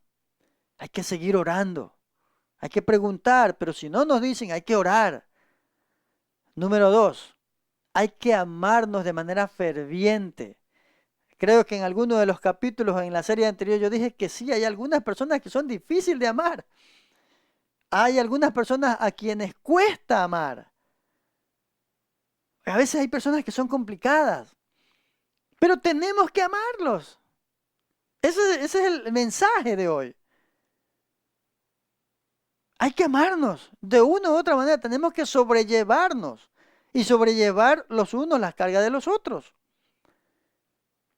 Hay que seguir orando. Hay que preguntar, pero si no nos dicen, hay que orar. Número 2, hay que amarnos de manera ferviente. Creo que en alguno de los capítulos en la serie anterior yo dije que sí, hay algunas personas que son difíciles de amar. Hay algunas personas a quienes cuesta amar. A veces hay personas que son complicadas. Pero tenemos que amarlos. Ese es el mensaje de hoy. Hay que amarnos. De una u otra manera tenemos que sobrellevarnos. Y sobrellevar los unos las cargas de los otros.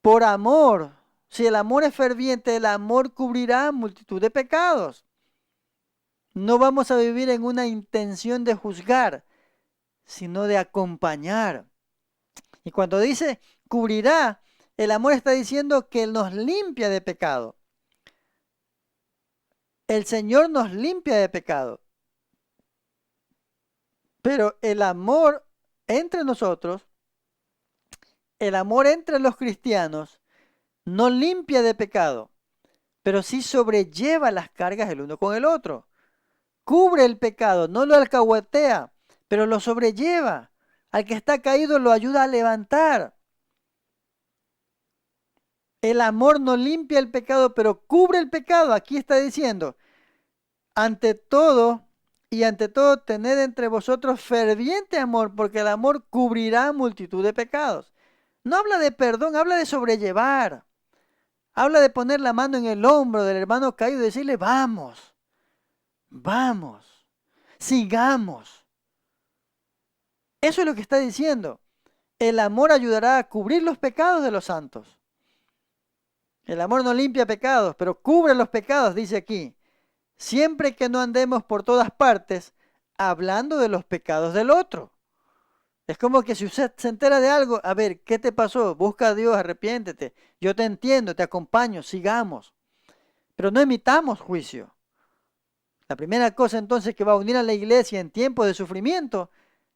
Por amor. Si el amor es ferviente, el amor cubrirá multitud de pecados. No vamos a vivir en una intención de juzgar, sino de acompañar. Y cuando dice cubrirá, el amor está diciendo que Él nos limpia de pecado. El Señor nos limpia de pecado. Pero el amor entre nosotros, el amor entre los cristianos, no limpia de pecado, pero sí sobrelleva las cargas el uno con el otro. Cubre el pecado, no lo alcahuetea, pero lo sobrelleva. Al que está caído lo ayuda a levantar. El amor no limpia el pecado, pero cubre el pecado. Aquí está diciendo, ante todo tened entre vosotros ferviente amor, porque el amor cubrirá multitud de pecados. No habla de perdón, habla de sobrellevar. Habla de poner la mano en el hombro del hermano caído y decirle, vamos, sigamos. Eso es lo que está diciendo. El amor ayudará a cubrir los pecados de los santos. El amor no limpia pecados, pero cubre los pecados, dice aquí. Siempre que no andemos por todas partes hablando de los pecados del otro. Es como que si usted se entera de algo, a ver, ¿qué te pasó? Busca a Dios, arrepiéntete. Yo te entiendo, te acompaño, sigamos. Pero no emitamos juicio. La primera cosa entonces que va a unir a la iglesia en tiempos de sufrimiento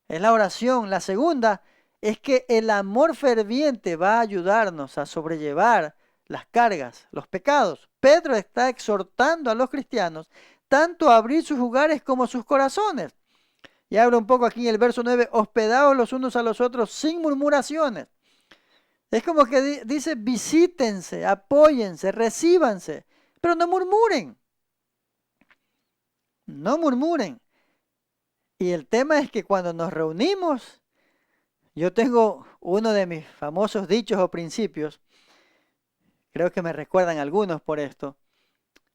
es la oración. La segunda es que el amor ferviente va a ayudarnos a sobrellevar las cargas, los pecados. Pedro está exhortando a los cristianos tanto a abrir sus hogares como sus corazones. Y habla un poco aquí en el verso 9, hospedaos los unos a los otros sin murmuraciones. Es como que dice, visítense, apóyense, recíbanse, pero no murmuren. No murmuren. Y el tema es que cuando nos reunimos, yo tengo uno de mis famosos dichos o principios, creo que me recuerdan algunos por esto.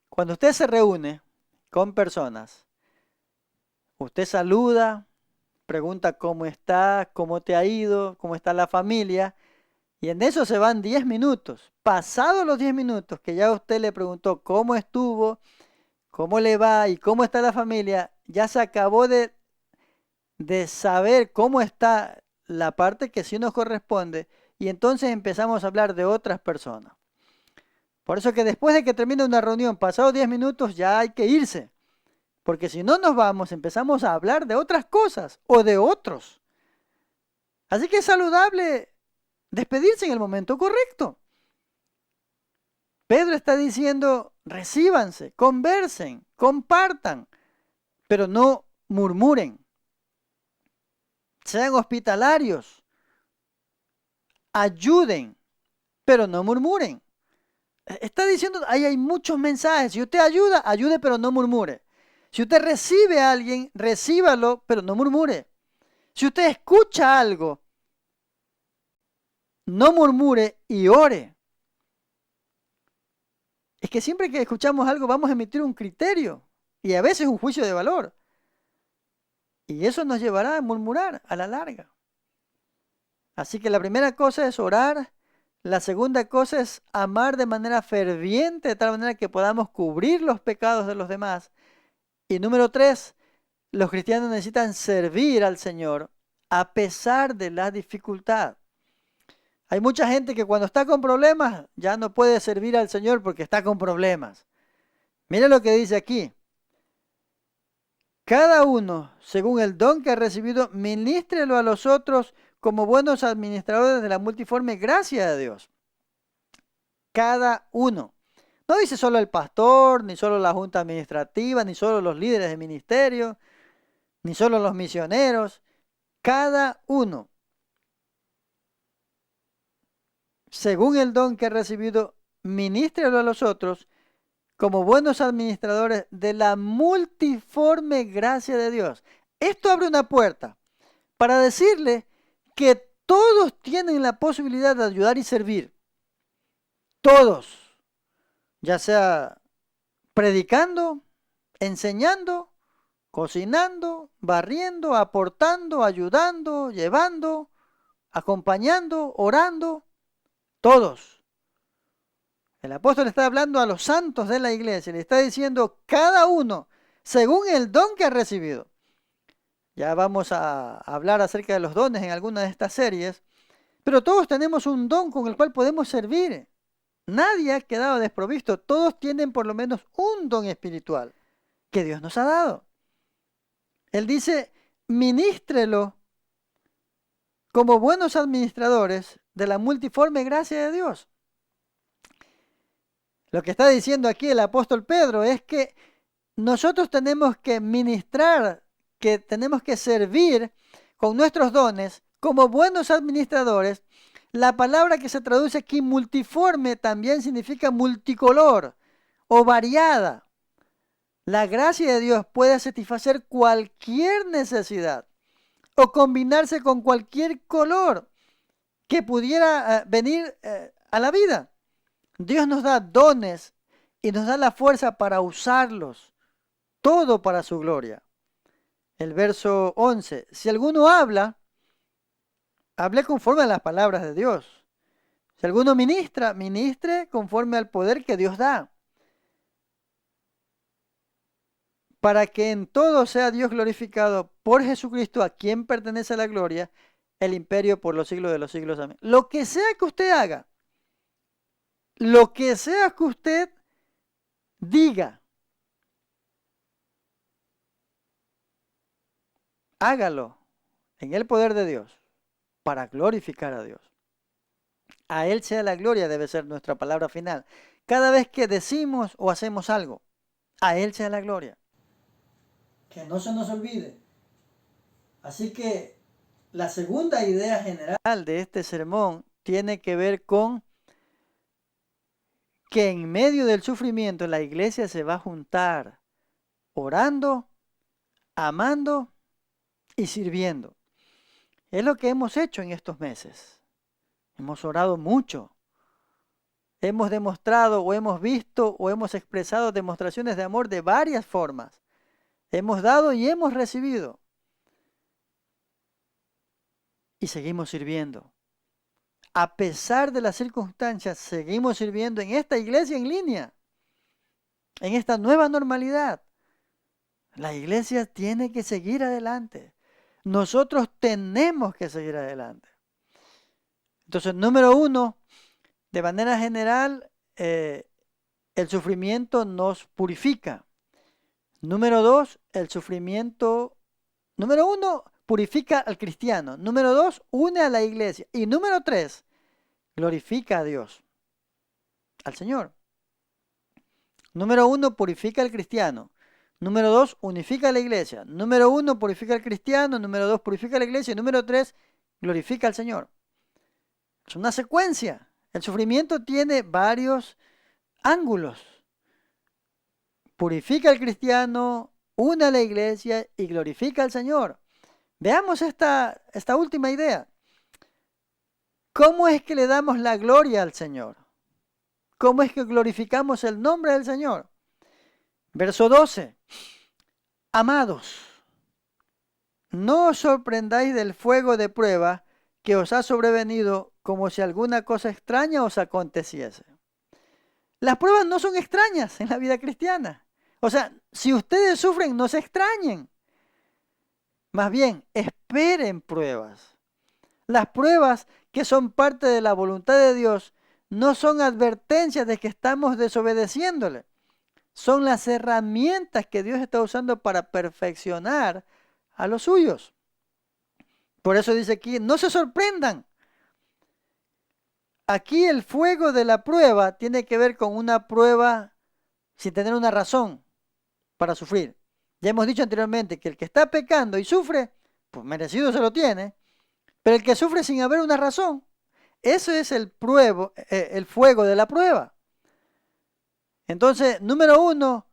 Cuando usted se reúne con personas, usted saluda, pregunta cómo está, cómo te ha ido, cómo está la familia, y en eso se van 10 minutos. Pasados los 10 minutos que ya usted le preguntó cómo estuvo, cómo le va y cómo está la familia, ya se acabó de saber cómo está la parte que sí nos corresponde, y entonces empezamos a hablar de otras personas. Por eso que después de que termine una reunión, pasados 10 minutos, ya hay que irse. Porque si no nos vamos, empezamos a hablar de otras cosas o de otros. Así que es saludable despedirse en el momento correcto. Pedro está diciendo, recíbanse, conversen, compartan, pero no murmuren. Sean hospitalarios, ayuden, pero no murmuren. Está diciendo, ahí hay muchos mensajes. Si usted ayuda, ayude, pero no murmure. Si usted recibe a alguien, recíbalo, pero no murmure. Si usted escucha algo, no murmure y ore. Es que siempre que escuchamos algo vamos a emitir un criterio y a veces un juicio de valor. Y eso nos llevará a murmurar a la larga. Así que la primera cosa es orar. La segunda cosa es amar de manera ferviente, de tal manera que podamos cubrir los pecados de los demás. Y número 3, los cristianos necesitan servir al Señor a pesar de la dificultad. Hay mucha gente que cuando está con problemas ya no puede servir al Señor porque está con problemas. Mire lo que dice aquí. Cada uno, según el don que ha recibido, ministrelo a los otros como buenos administradores de la multiforme gracia de Dios. Cada uno. No dice solo el pastor, ni solo la junta administrativa, ni solo los líderes de ministerio, ni solo los misioneros. Cada uno, según el don que ha recibido, ministrelo a los otros como buenos administradores de la multiforme gracia de Dios. Esto abre una puerta para decirle que todos tienen la posibilidad de ayudar y servir. Todos. Ya sea predicando, enseñando, cocinando, barriendo, aportando, ayudando, llevando, acompañando, orando. Todos. El apóstol está hablando a los santos de la iglesia. Le está diciendo cada uno según el don que ha recibido. Ya vamos a hablar acerca de los dones en alguna de estas series. Pero todos tenemos un don con el cual podemos servir. Nadie ha quedado desprovisto. Todos tienen por lo menos un don espiritual que Dios nos ha dado. Él dice, ministrelo como buenos administradores de la multiforme gracia de Dios. Lo que está diciendo aquí el apóstol Pedro es que nosotros tenemos que ministrar, que tenemos que servir con nuestros dones como buenos administradores. La palabra que se traduce aquí multiforme también significa multicolor o variada. La gracia de Dios puede satisfacer cualquier necesidad o combinarse con cualquier color que pudiera venir a la vida. Dios nos da dones y nos da la fuerza para usarlos, todo para su gloria. El verso 11, si alguno habla, hable conforme a las palabras de Dios. Si alguno ministra, ministre conforme al poder que Dios da. Para que en todo sea Dios glorificado por Jesucristo, a quien pertenece la gloria, el imperio por los siglos de los siglos. Amén. Lo que sea que usted haga, lo que sea que usted diga, hágalo en el poder de Dios para glorificar a Dios. A Él sea la gloria, debe ser nuestra palabra final. Cada vez que decimos o hacemos algo, a Él sea la gloria. Que no se nos olvide. Así que la segunda idea general de este sermón tiene que ver con que en medio del sufrimiento la iglesia se va a juntar orando, amando y sirviendo. Es lo que hemos hecho en estos meses. Hemos orado mucho. Hemos demostrado o hemos visto o hemos expresado demostraciones de amor de varias formas. Hemos dado y hemos recibido. Y seguimos sirviendo. A pesar de las circunstancias, seguimos sirviendo en esta iglesia en línea. En esta nueva normalidad. La iglesia tiene que seguir adelante. Nosotros tenemos que seguir adelante. Entonces, número 1, de manera general, el sufrimiento nos purifica. Número 2, el sufrimiento. Número 1, purifica al cristiano. Número 2, une a la iglesia. Y número 3, glorifica a Dios, al Señor. Número 1, purifica al cristiano. Número 2, unifica a la iglesia. Número 1, purifica al cristiano. Número 2, purifica a la iglesia. Y número 3, glorifica al Señor. Es una secuencia. El sufrimiento tiene varios ángulos. Purifica al cristiano, une a la iglesia y glorifica al Señor. Veamos esta última idea. ¿Cómo es que le damos la gloria al Señor? ¿Cómo es que glorificamos el nombre del Señor? Verso 12. Amados, no os sorprendáis del fuego de prueba que os ha sobrevenido como si alguna cosa extraña os aconteciese. Las pruebas no son extrañas en la vida cristiana. O sea, si ustedes sufren, no se extrañen. Más bien, esperen pruebas. Las pruebas que son parte de la voluntad de Dios no son advertencias de que estamos desobedeciéndole. Son las herramientas que Dios está usando para perfeccionar a los suyos. Por eso dice aquí, no se sorprendan. Aquí el fuego de la prueba tiene que ver con una prueba sin tener una razón para sufrir. Ya hemos dicho anteriormente que el que está pecando y sufre, pues merecido se lo tiene, pero el que sufre sin haber una razón, eso es el fuego de la prueba. Entonces, número 1,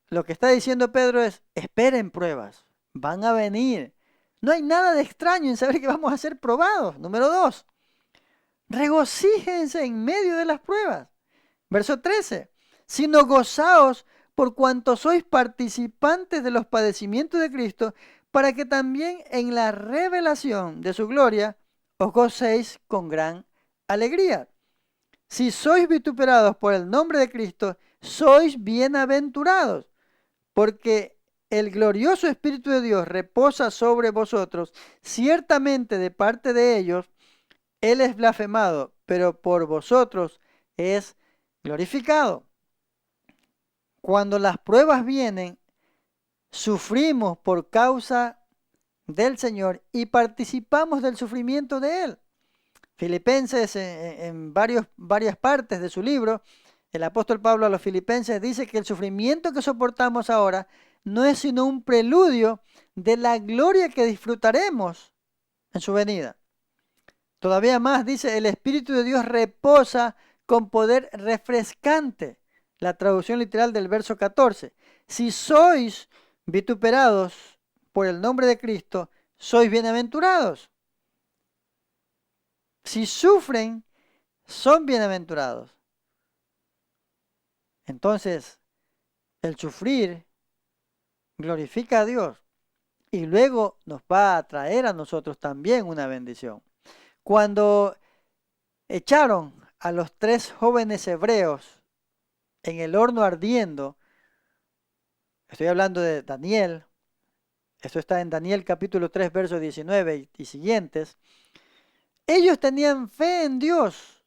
lo que está diciendo Pedro es, esperen pruebas, van a venir. No hay nada de extraño en saber que vamos a ser probados. Número 2, regocíjense en medio de las pruebas. Verso 13, sino gozaos por cuanto sois participantes de los padecimientos de Cristo, para que también en la revelación de su gloria os gocéis con gran alegría. Si sois vituperados por el nombre de Cristo, sois bienaventurados, porque el glorioso Espíritu de Dios reposa sobre vosotros. Ciertamente de parte de ellos, Él es blasfemado, pero por vosotros es glorificado. Cuando las pruebas vienen, sufrimos por causa del Señor y participamos del sufrimiento de Él. Filipenses, en varias partes de su libro, el apóstol Pablo a los Filipenses dice que el sufrimiento que soportamos ahora no es sino un preludio de la gloria que disfrutaremos en su venida. Todavía más dice, el Espíritu de Dios reposa con poder refrescante. La traducción literal del verso 14. Si sois vituperados por el nombre de Cristo, sois bienaventurados. Si sufren, son bienaventurados. Entonces, el sufrir glorifica a Dios y luego nos va a traer a nosotros también una bendición. Cuando echaron a los 3 jóvenes hebreos en el horno ardiendo, estoy hablando de Daniel, esto está en Daniel capítulo 3, versos 19 y siguientes, ellos tenían fe en Dios.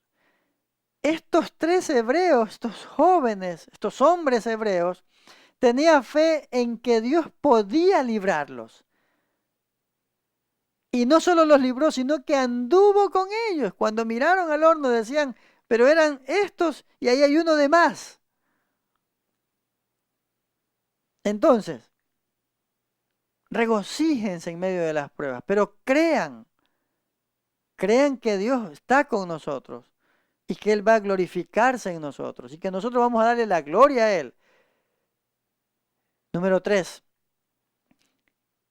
Estos 3 hebreos, estos jóvenes, estos hombres hebreos, tenían fe en que Dios podía librarlos. Y no solo los libró, sino que anduvo con ellos. Cuando miraron al horno decían, pero eran estos y ahí hay uno de más. Entonces, regocíjense en medio de las pruebas, pero crean que Dios está con nosotros y que Él va a glorificarse en nosotros y que nosotros vamos a darle la gloria a Él. Número 3,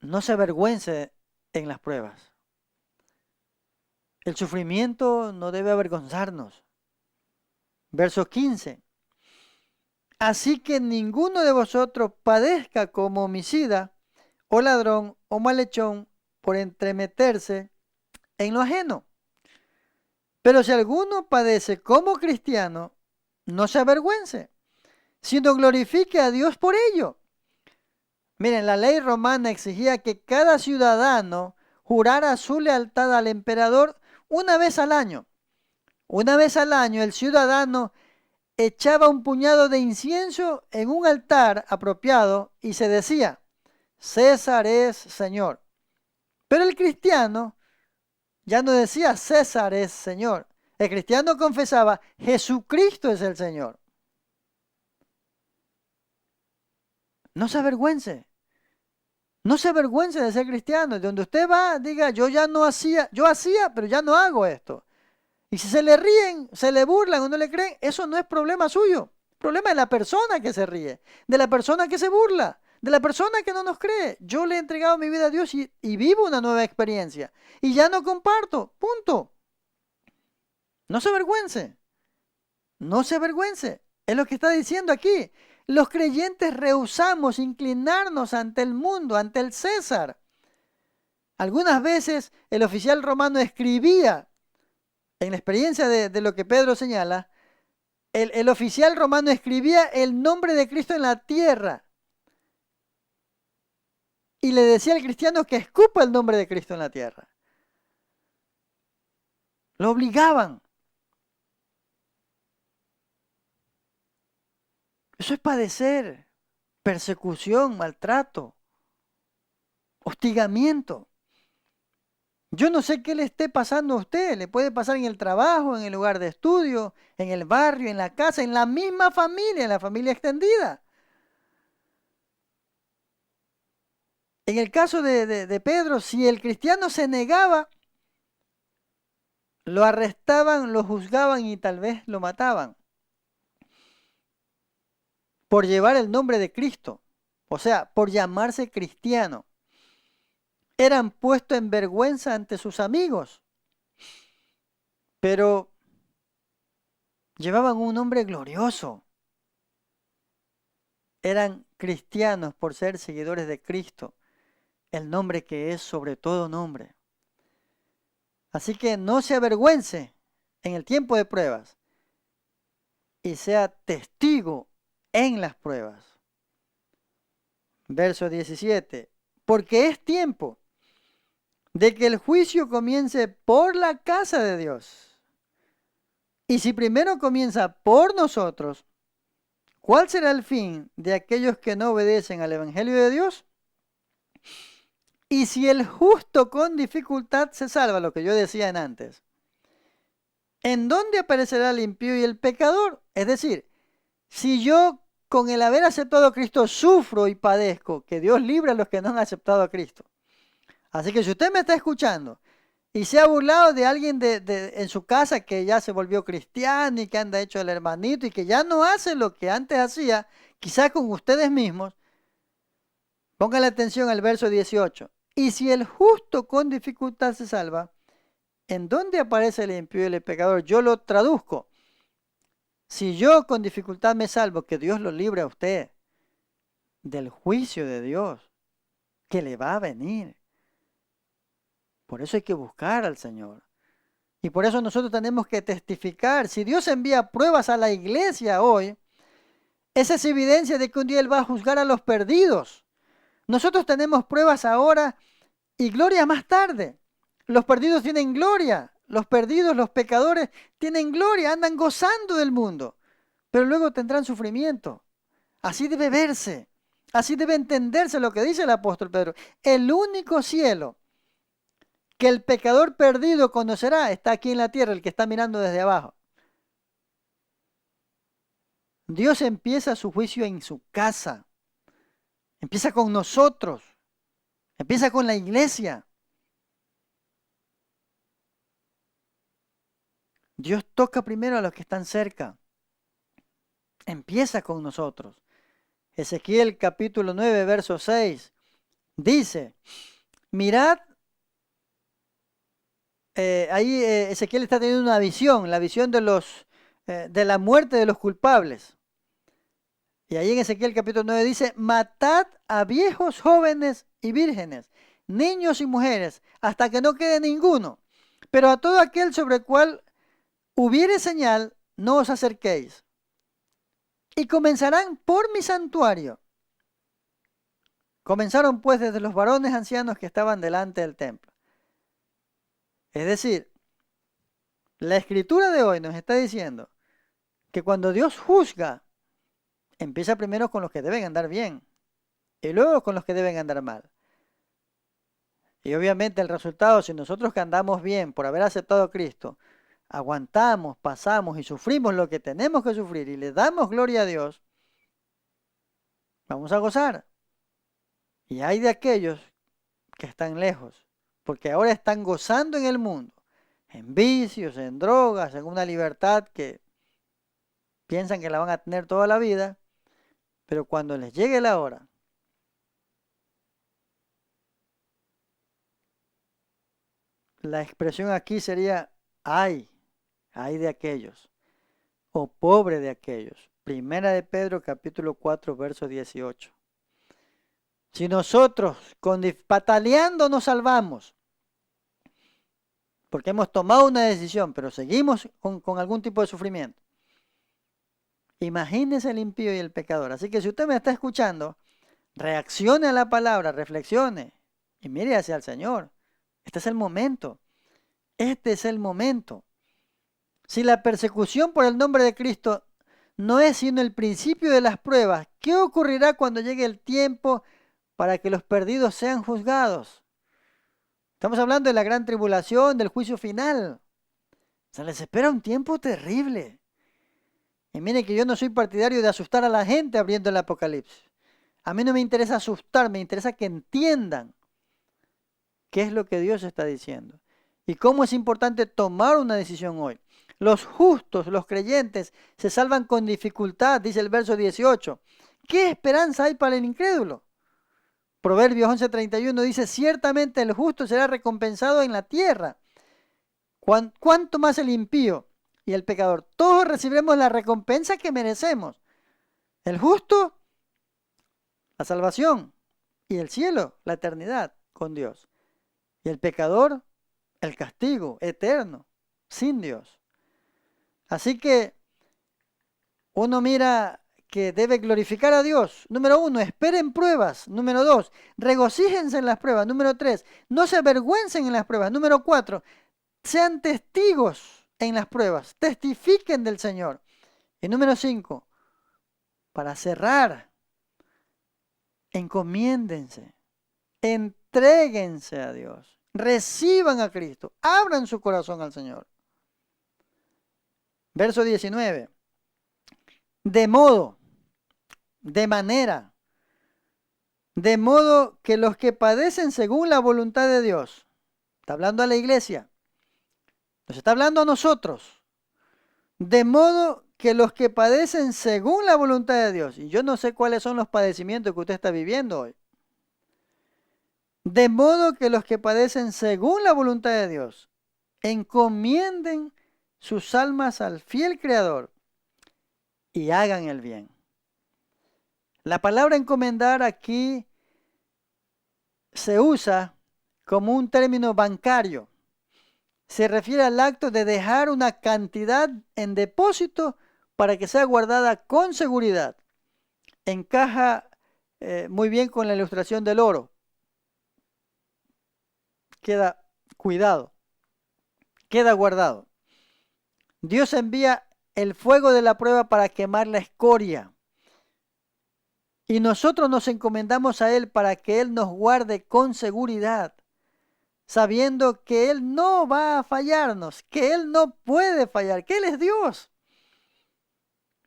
no se avergüence en las pruebas. El sufrimiento no debe avergonzarnos. Verso 15. Así que ninguno de vosotros padezca como homicida, o ladrón, o malhechón, por entremeterse en lo ajeno. Pero si alguno padece como cristiano, no se avergüence, sino glorifique a Dios por ello. Miren, la ley romana exigía que cada ciudadano jurara su lealtad al emperador una vez al año. Una vez al año el ciudadano echaba un puñado de incienso en un altar apropiado y se decía, César es Señor. Pero el cristiano ya no decía César es Señor. El cristiano confesaba, Jesucristo es el Señor. No se avergüence. No se avergüence de ser cristiano. Donde usted va, diga, yo hacía, pero ya no hago esto. Y si se le ríen, se le burlan o no le creen, eso no es problema suyo. El problema es la persona que se ríe, de la persona que se burla, de la persona que no nos cree. Yo le he entregado mi vida a Dios y vivo una nueva experiencia. Y ya no comparto. Punto. No se avergüence. No se avergüence. Es lo que está diciendo aquí. Los creyentes rehusamos inclinarnos ante el mundo, ante el César. Algunas veces el oficial romano escribía, en la experiencia de lo que Pedro señala, el oficial romano escribía el nombre de Cristo en la tierra y le decía al cristiano que escupa el nombre de Cristo en la tierra. Lo obligaban. Eso es padecer persecución, maltrato, hostigamiento. Yo no sé qué le esté pasando a usted. Le puede pasar en el trabajo, en el lugar de estudio, en el barrio, en la casa, en la misma familia, en la familia extendida. En el caso de Pedro, si el cristiano se negaba, lo arrestaban, lo juzgaban y tal vez lo mataban por llevar el nombre de Cristo, o sea, por llamarse cristiano. Eran puestos en vergüenza ante sus amigos, pero llevaban un nombre glorioso. Eran cristianos por ser seguidores de Cristo, el nombre que es sobre todo nombre. Así que no se avergüence en el tiempo de pruebas y sea testigo en las pruebas. Verso 17. Porque es tiempo de que el juicio comience por la casa de Dios. Y si primero comienza por nosotros, ¿cuál será el fin de aquellos que no obedecen al Evangelio de Dios? Y si el justo con dificultad se salva, lo que yo decía antes, ¿en dónde aparecerá el impío y el pecador? Es decir, si yo con el haber aceptado a Cristo sufro y padezco, que Dios libre a los que no han aceptado a Cristo. Así que si usted me está escuchando y se ha burlado de alguien en su casa que ya se volvió cristiano y que anda hecho el hermanito y que ya no hace lo que antes hacía, quizás con ustedes mismos, póngale atención al verso 18. Y si el justo con dificultad se salva, ¿en dónde aparece el impío y el pecador? Yo lo traduzco. Si yo con dificultad me salvo, que Dios lo libre a usted del juicio de Dios, que le va a venir. Por eso hay que buscar al Señor. Y por eso nosotros tenemos que testificar. Si Dios envía pruebas a la iglesia hoy, esa es evidencia de que un día Él va a juzgar a los perdidos. Nosotros tenemos pruebas ahora y gloria más tarde. Los perdidos tienen gloria. Los perdidos, los pecadores, tienen gloria, andan gozando del mundo. Pero luego tendrán sufrimiento. Así debe verse. Así debe entenderse lo que dice el apóstol Pedro. El único cielo que el pecador perdido conocerá está aquí en la tierra, el que está mirando desde abajo. Dios empieza su juicio en su casa. Empieza con nosotros. Empieza con la iglesia. Dios toca primero a los que están cerca. Empieza con nosotros. Ezequiel capítulo 9, verso 6. Dice, mirad, ahí Ezequiel está teniendo una visión, la visión de la muerte de los culpables. Y ahí en Ezequiel capítulo 9 dice, matad a viejos, jóvenes y vírgenes, niños y mujeres, hasta que no quede ninguno. Pero a todo aquel sobre el cual hubiere señal, no os acerquéis. Y comenzarán por mi santuario. Comenzaron pues desde los varones ancianos que estaban delante del templo. Es decir, la escritura de hoy nos está diciendo que cuando Dios juzga, empieza primero con los que deben andar bien y luego con los que deben andar mal. Y obviamente el resultado, si nosotros que andamos bien por haber aceptado a Cristo, aguantamos, pasamos y sufrimos lo que tenemos que sufrir y le damos gloria a Dios, vamos a gozar. Y hay de aquellos que están lejos, porque ahora están gozando en el mundo, en vicios, en drogas, en una libertad que piensan que la van a tener toda la vida, pero cuando les llegue la hora, la expresión aquí sería ay de aquellos, o pobre de aquellos. Primera de Pedro capítulo 4 verso 18. Si nosotros pataleando nos salvamos, porque hemos tomado una decisión, pero seguimos con algún tipo de sufrimiento, imagínese el impío y el pecador. Así que si usted me está escuchando, reaccione a la palabra, reflexione y mire hacia el Señor. Este es el momento. Este es el momento. Si la persecución por el nombre de Cristo no es sino el principio de las pruebas, ¿qué ocurrirá cuando llegue el tiempo para que los perdidos sean juzgados? Estamos hablando de la gran tribulación, del juicio final. O sea, les espera un tiempo terrible. Y miren que yo no soy partidario de asustar a la gente abriendo el Apocalipsis. A mí no me interesa asustar, me interesa que entiendan qué es lo que Dios está diciendo. Y cómo es importante tomar una decisión hoy. Los justos, los creyentes, se salvan con dificultad, dice el verso 18. ¿Qué esperanza hay para el incrédulo? Proverbios 11:31 dice, ciertamente el justo será recompensado en la tierra. ¿Cuánto más el impío y el pecador? Todos recibiremos la recompensa que merecemos. El justo, la salvación, y el cielo, la eternidad con Dios. Y el pecador, el castigo eterno, sin Dios. Así que uno mira que debe glorificar a Dios. Número 1, esperen pruebas. Número 2, regocíjense en las pruebas. Número 3, no se avergüencen en las pruebas. Número 4, sean testigos en las pruebas. Testifiquen del Señor. Y número 5, para cerrar, encomiéndense, entréguense a Dios, reciban a Cristo, abran su corazón al Señor. Verso 19. De modo que los que padecen según la voluntad de Dios, está hablando a la iglesia, nos está hablando a nosotros, de modo que los que padecen según la voluntad de Dios, y yo no sé cuáles son los padecimientos que usted está viviendo hoy, de modo que los que padecen según la voluntad de Dios, encomienden sus almas al fiel Creador y hagan el bien. La palabra encomendar aquí se usa como un término bancario. Se refiere al acto de dejar una cantidad en depósito para que sea guardada con seguridad. Encaja muy bien con la ilustración del oro. Queda cuidado, queda guardado. Dios envía el fuego de la prueba para quemar la escoria. Y nosotros nos encomendamos a Él para que Él nos guarde con seguridad, sabiendo que Él no va a fallarnos, que Él no puede fallar, que Él es Dios.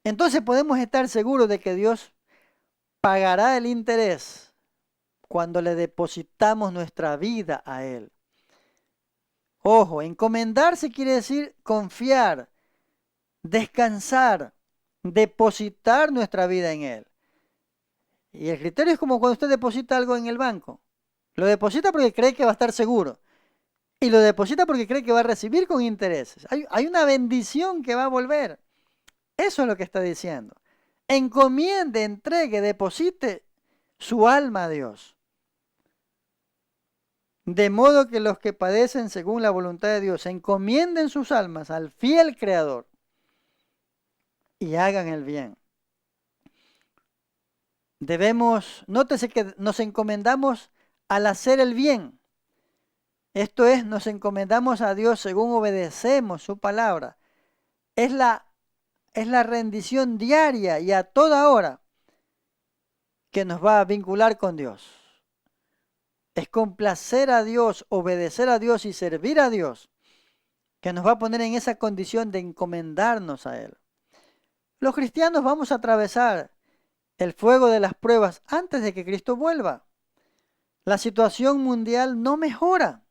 Entonces podemos estar seguros de que Dios pagará el interés cuando le depositamos nuestra vida a Él. Ojo, encomendarse quiere decir confiar, descansar, depositar nuestra vida en Él. Y el criterio es como cuando usted deposita algo en el banco. Lo deposita porque cree que va a estar seguro. Y lo deposita porque cree que va a recibir con intereses. Hay una bendición que va a volver. Eso es lo que está diciendo. Encomiende, entregue, deposite su alma a Dios. De modo que los que padecen según la voluntad de Dios encomienden sus almas al fiel Creador y hagan el bien. Nótese que nos encomendamos al hacer el bien. Esto es, nos encomendamos a Dios según obedecemos su palabra. Es la es la rendición diaria y a toda hora que nos va a vincular con Dios. Es complacer a Dios, obedecer a Dios y servir a Dios que nos va a poner en esa condición de encomendarnos a Él. Los cristianos vamos a atravesar el fuego de las pruebas antes de que Cristo vuelva. La situación mundial no mejora.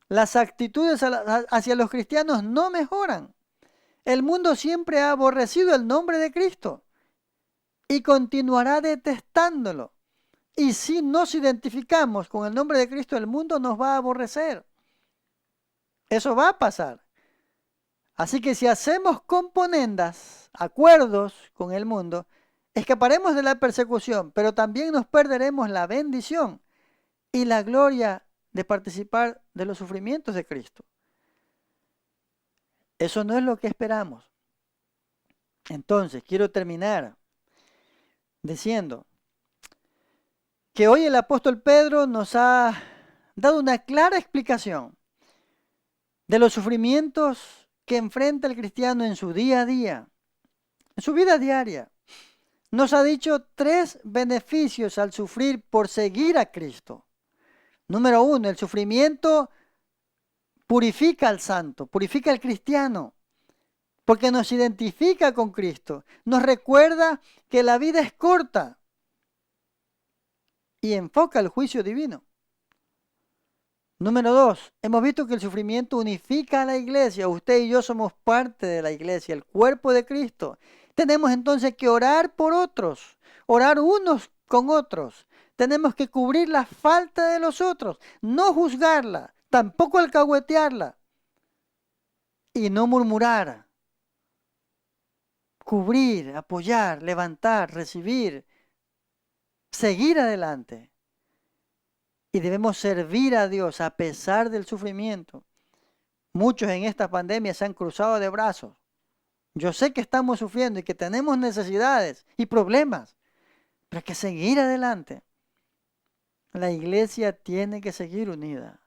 Las actitudes hacia los cristianos no mejoran. El mundo siempre ha aborrecido el nombre de Cristo y continuará detestándolo. Y si nos identificamos con el nombre de Cristo, el mundo nos va a aborrecer. Eso va a pasar. Así que si hacemos componendas, acuerdos con el mundo, escaparemos de la persecución, pero también nos perderemos la bendición y la gloria de participar de los sufrimientos de Cristo. Eso no es lo que esperamos. Entonces, quiero terminar diciendo que hoy el apóstol Pedro nos ha dado una clara explicación de los sufrimientos que enfrenta el cristiano en su día a día, en su vida diaria. Nos ha dicho 3 beneficios al sufrir por seguir a Cristo. Número 1, el sufrimiento purifica al santo, purifica al cristiano, porque nos identifica con Cristo, nos recuerda que la vida es corta y enfoca el juicio divino. Número 2, hemos visto que el sufrimiento unifica a la iglesia. Usted y yo somos parte de la iglesia, el cuerpo de Cristo. Tenemos entonces que orar por otros, orar unos con otros. Tenemos que cubrir la falta de los otros, no juzgarla, tampoco alcahuetearla y no murmurar. Cubrir, apoyar, levantar, recibir, seguir adelante. Y debemos servir a Dios a pesar del sufrimiento. Muchos en esta pandemia se han cruzado de brazos. Yo sé que estamos sufriendo y que tenemos necesidades y problemas, pero hay que seguir adelante. La iglesia tiene que seguir unida.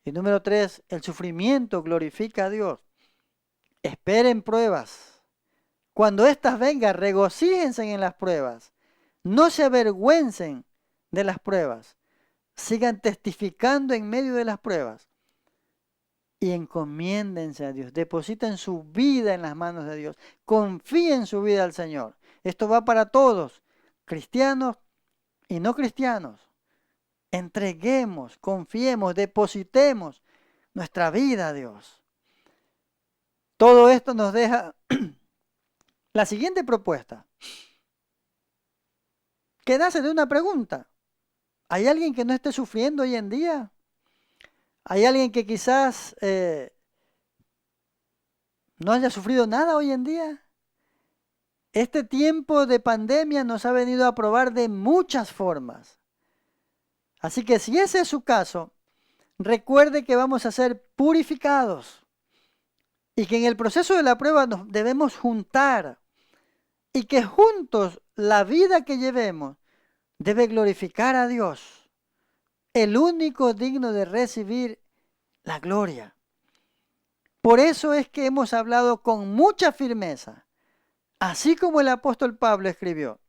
Y número 3, el sufrimiento glorifica a Dios. Esperen pruebas. Cuando éstas vengan, regocíjense en las pruebas. No se avergüencen de las pruebas. Sigan testificando en medio de las pruebas. Y encomiéndense a Dios. Depositen su vida en las manos de Dios. Confíen su vida al Señor. Esto va para todos, cristianos y no cristianos. Entreguemos, confiemos, depositemos nuestra vida a Dios. Todo esto nos deja la siguiente propuesta, que nace de una pregunta. ¿Hay alguien que no esté sufriendo hoy en día? ¿Hay alguien que quizás no haya sufrido nada hoy en día? Este tiempo de pandemia nos ha venido a probar de muchas formas. Así que si ese es su caso, recuerde que vamos a ser purificados y que en el proceso de la prueba nos debemos juntar y que juntos la vida que llevemos debe glorificar a Dios, el único digno de recibir la gloria. Por eso es que hemos hablado con mucha firmeza, así como el apóstol Pablo escribió,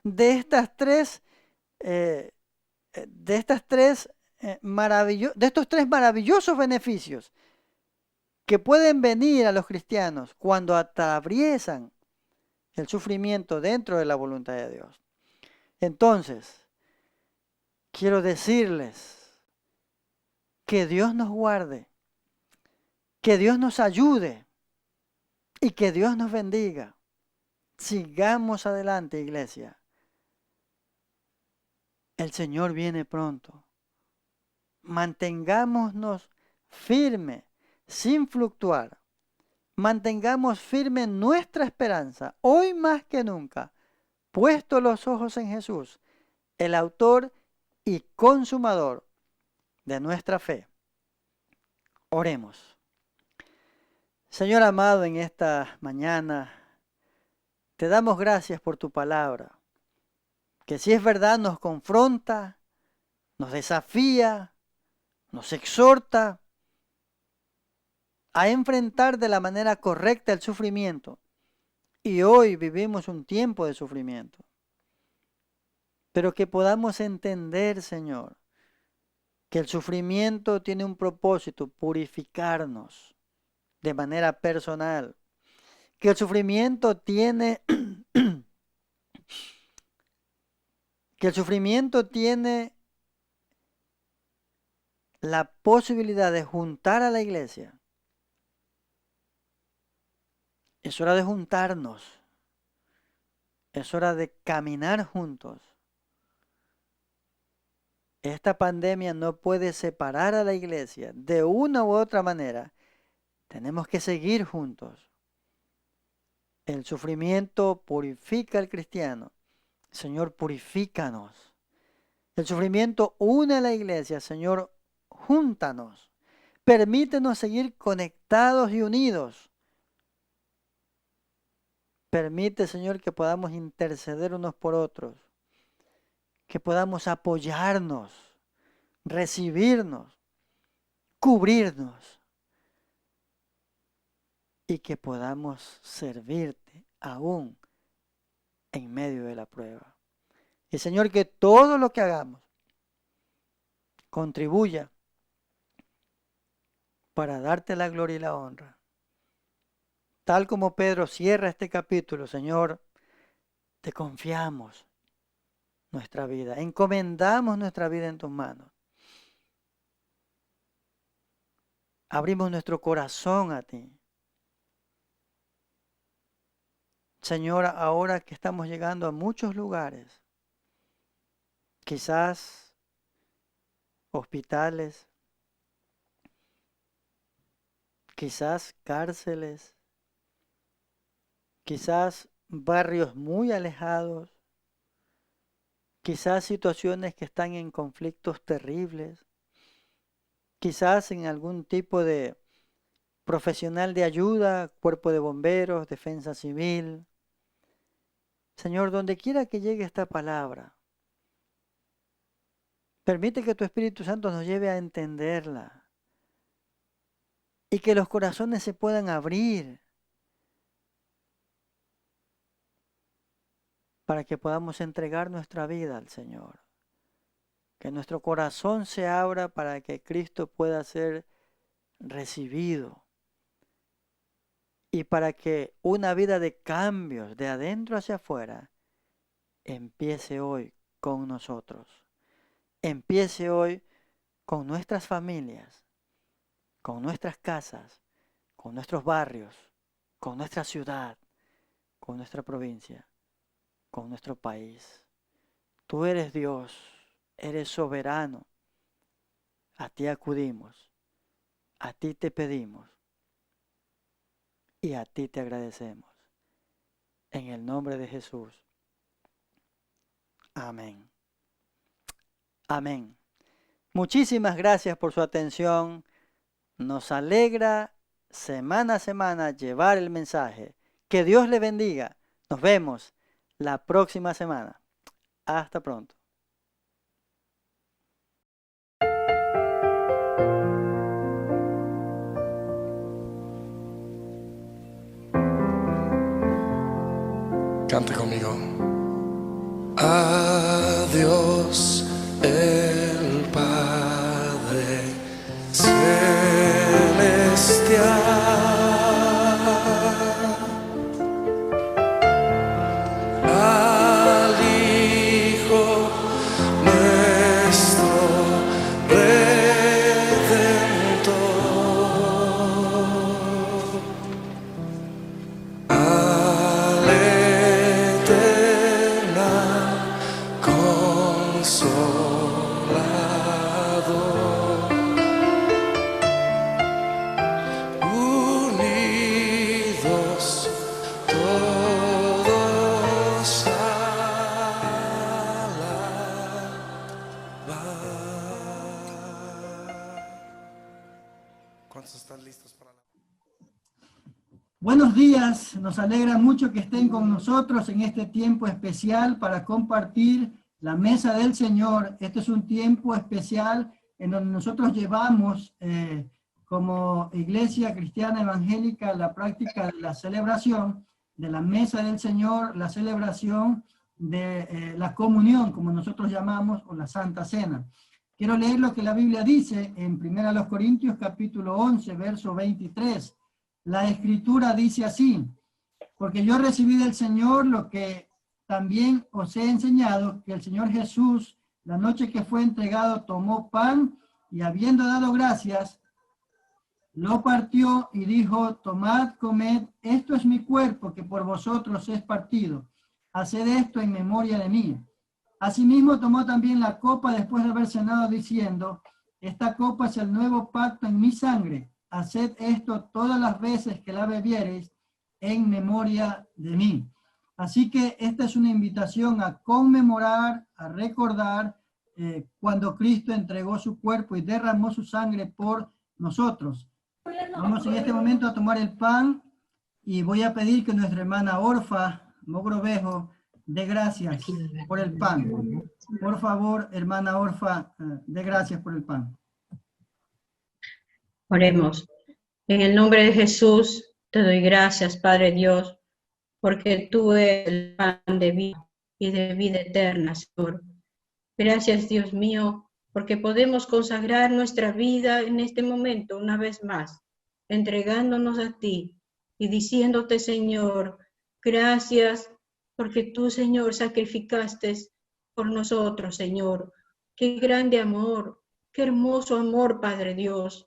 de estos tres maravillosos beneficios que pueden venir a los cristianos cuando atraviesan el sufrimiento dentro de la voluntad de Dios. Entonces, quiero decirles que Dios nos guarde, que Dios nos ayude y que Dios nos bendiga. Sigamos adelante, iglesia. El Señor viene pronto. Mantengámonos firmes, sin fluctuar. Mantengamos firme nuestra esperanza, hoy más que nunca, puesto los ojos en Jesús, el autor y consumador de nuestra fe. Oremos. Señor amado, en esta mañana te damos gracias por tu palabra, que si es verdad nos confronta, nos desafía, nos exhorta a enfrentar de la manera correcta el sufrimiento Y hoy vivimos un tiempo de sufrimiento. Pero que podamos entender, Señor, que el sufrimiento tiene un propósito, purificarnos de manera personal. Que el sufrimiento tiene la posibilidad de juntar a la iglesia. Es hora de juntarnos. Es hora de caminar juntos. Esta pandemia no puede separar a la iglesia de una u otra manera. Tenemos que seguir juntos. El sufrimiento purifica al cristiano. Señor, purifícanos. El sufrimiento une a la iglesia. Señor, júntanos. Permítenos seguir conectados y unidos. Permite, Señor, que podamos interceder unos por otros. Que podamos apoyarnos, recibirnos, cubrirnos. Y que podamos servirte aún en medio de la prueba. Y Señor, que todo lo que hagamos contribuya para darte la gloria y la honra. Tal como Pedro cierra este capítulo, Señor, te confiamos nuestra vida, encomendamos nuestra vida en tus manos. Abrimos nuestro corazón a ti. Señor, ahora que estamos llegando a muchos lugares, quizás hospitales, quizás cárceles, quizás barrios muy alejados, quizás situaciones que están en conflictos terribles, quizás en algún tipo de profesional de ayuda, cuerpo de bomberos, defensa civil. Señor, donde quiera que llegue esta palabra, permite que tu Espíritu Santo nos lleve a entenderla y que los corazones se puedan abrir para que podamos entregar nuestra vida al Señor. Que nuestro corazón se abra para que Cristo pueda ser recibido y para que una vida de cambios de adentro hacia afuera empiece hoy con nosotros. Empiece hoy con nuestras familias, con nuestras casas, con nuestros barrios, con nuestra ciudad, con nuestra provincia, con nuestro país. Tú eres Dios, eres soberano. A ti acudimos, a ti te pedimos y a ti te agradecemos. En el nombre de Jesús. Amén. Amén. Muchísimas gracias por su atención. Nos alegra semana a semana llevar el mensaje. Que Dios le bendiga. Nos vemos la próxima semana. Hasta pronto. Canta conmigo. A Dios el Padre celestial, al Hijo nuestro Redentor, al eterna Consolador, unidos todos a ¿Cuántos están listos para la... Buenos días, nos alegra mucho que estén con nosotros en este tiempo especial para compartir la mesa del Señor. Este es un tiempo especial en donde nosotros llevamos como Iglesia Cristiana Evangélica la práctica de la celebración de la mesa del Señor, la celebración de la comunión, como nosotros llamamos, o la Santa Cena. Quiero leer lo que la Biblia dice en 1 Corintios capítulo 11, verso 23. La Escritura dice así: porque yo recibí del Señor lo que también os he enseñado, que el Señor Jesús, la noche que fue entregado, tomó pan y habiendo dado gracias, lo partió y dijo: tomad, comed, esto es mi cuerpo que por vosotros es partido. Haced esto en memoria de mí. Asimismo tomó también la copa después de haber cenado, diciendo: esta copa es el nuevo pacto en mi sangre. Haced esto todas las veces que la bebiereis en memoria de mí. Así que esta es una invitación a conmemorar, a recordar cuando Cristo entregó su cuerpo y derramó su sangre por nosotros. Vamos en este momento a tomar el pan y voy a pedir que nuestra hermana Orfa Mogrovejo dé gracias por el pan. Por favor, hermana Orfa, dé gracias por el pan. Oremos. En el nombre de Jesús te doy gracias, Padre Dios, porque tú eres el pan de vida y de vida eterna, Señor. Gracias, Dios mío, porque podemos consagrar nuestra vida en este momento una vez más, entregándonos a ti y diciéndote, Señor, gracias porque tú, Señor, sacrificaste por nosotros, Señor. Qué grande amor, qué hermoso amor, Padre Dios.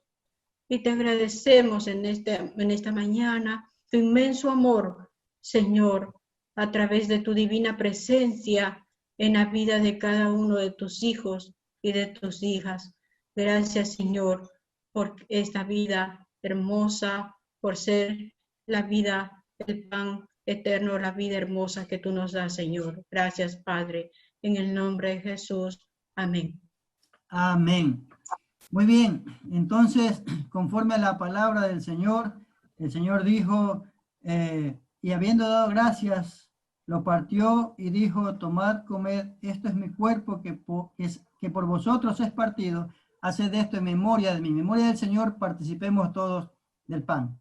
Y te agradecemos en esta mañana tu inmenso amor, Señor, a través de tu divina presencia en la vida de cada uno de tus hijos y de tus hijas. Gracias, Señor, por esta vida hermosa, por ser la vida, el pan eterno, la vida hermosa que tú nos das, Señor. Gracias, Padre, en el nombre de Jesús. Amén. Amén. Muy bien, entonces, conforme a la palabra del Señor, el Señor dijo, y habiendo dado gracias, lo partió y dijo: tomad, comed, esto es mi cuerpo que por vosotros es partido, haced esto en memoria de mí. En memoria del Señor, participemos todos del pan.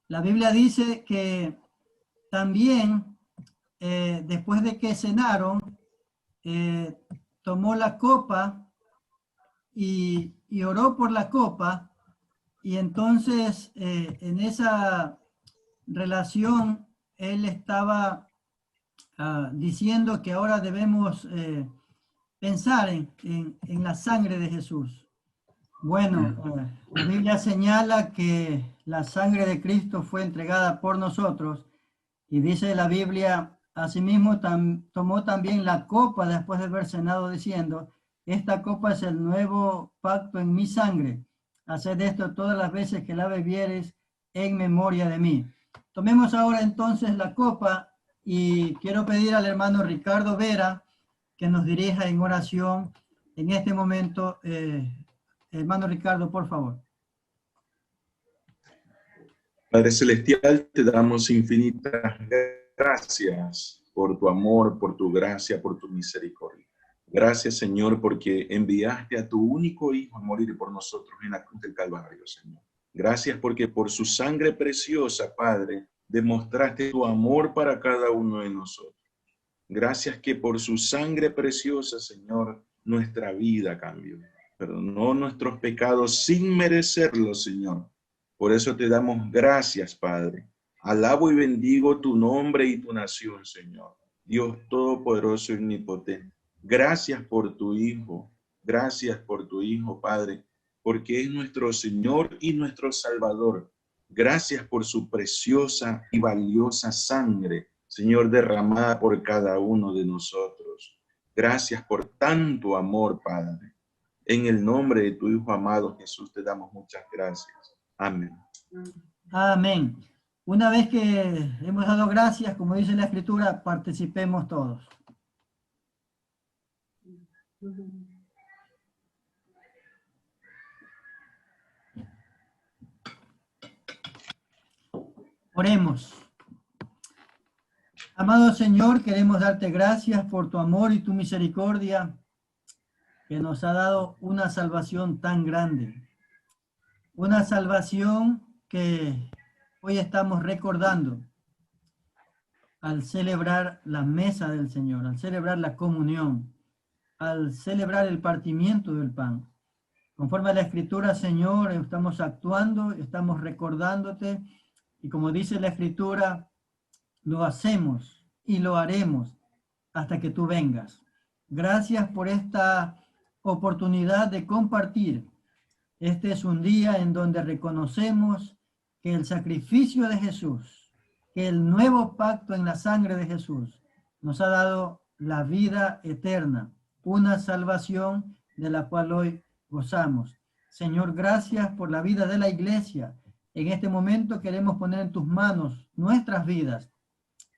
La Biblia dice que también, después de que cenaron, tomó la copa y oró por la copa, y entonces en esa relación él estaba diciendo que ahora debemos pensar en la sangre de Jesús. Bueno, la Biblia señala que la sangre de Cristo fue entregada por nosotros, y dice la Biblia: asimismo tomó también la copa después de haber cenado, diciendo: esta copa es el nuevo pacto en mi sangre. Haced esto todas las veces que la bebieres en memoria de mí. Tomemos ahora entonces la copa, y quiero pedir al hermano Ricardo Vera que nos dirija en oración en este momento. Hermano Ricardo, por favor. Padre Celestial, te damos infinitas gracias por tu amor, por tu gracia, por tu misericordia. Gracias, Señor, porque enviaste a tu único Hijo a morir por nosotros en la cruz del Calvario, Señor. Gracias porque por su sangre preciosa, Padre, demostraste tu amor para cada uno de nosotros. Gracias que por su sangre preciosa, Señor, nuestra vida cambió. Perdonó nuestros pecados sin merecerlos, Señor. Por eso te damos gracias, Padre. Alabo y bendigo tu nombre y tu nación, Señor. Dios Todopoderoso y Omnipotente. Gracias por tu Hijo. Gracias por tu Hijo, Padre, porque es nuestro Señor y nuestro Salvador. Gracias por su preciosa y valiosa sangre, Señor, derramada por cada uno de nosotros. Gracias por tanto amor, Padre. En el nombre de tu Hijo amado Jesús te damos muchas gracias. Amén. Amén. Una vez que hemos dado gracias, como dice la Escritura, participemos todos. Oremos. Amado Señor, queremos darte gracias por tu amor y tu misericordia que nos ha dado una salvación tan grande. Una salvación que hoy estamos recordando al celebrar la mesa del Señor, al celebrar la comunión, al celebrar el partimiento del pan. Conforme a la Escritura, Señor, estamos actuando, estamos recordándote, y como dice la Escritura, lo hacemos y lo haremos hasta que tú vengas. Gracias por esta oportunidad de compartir. Este es un día en donde reconocemos que el sacrificio de Jesús, que el nuevo pacto en la sangre de Jesús nos ha dado la vida eterna, una salvación de la cual hoy gozamos. Señor, gracias por la vida de la iglesia. En este momento queremos poner en tus manos nuestras vidas.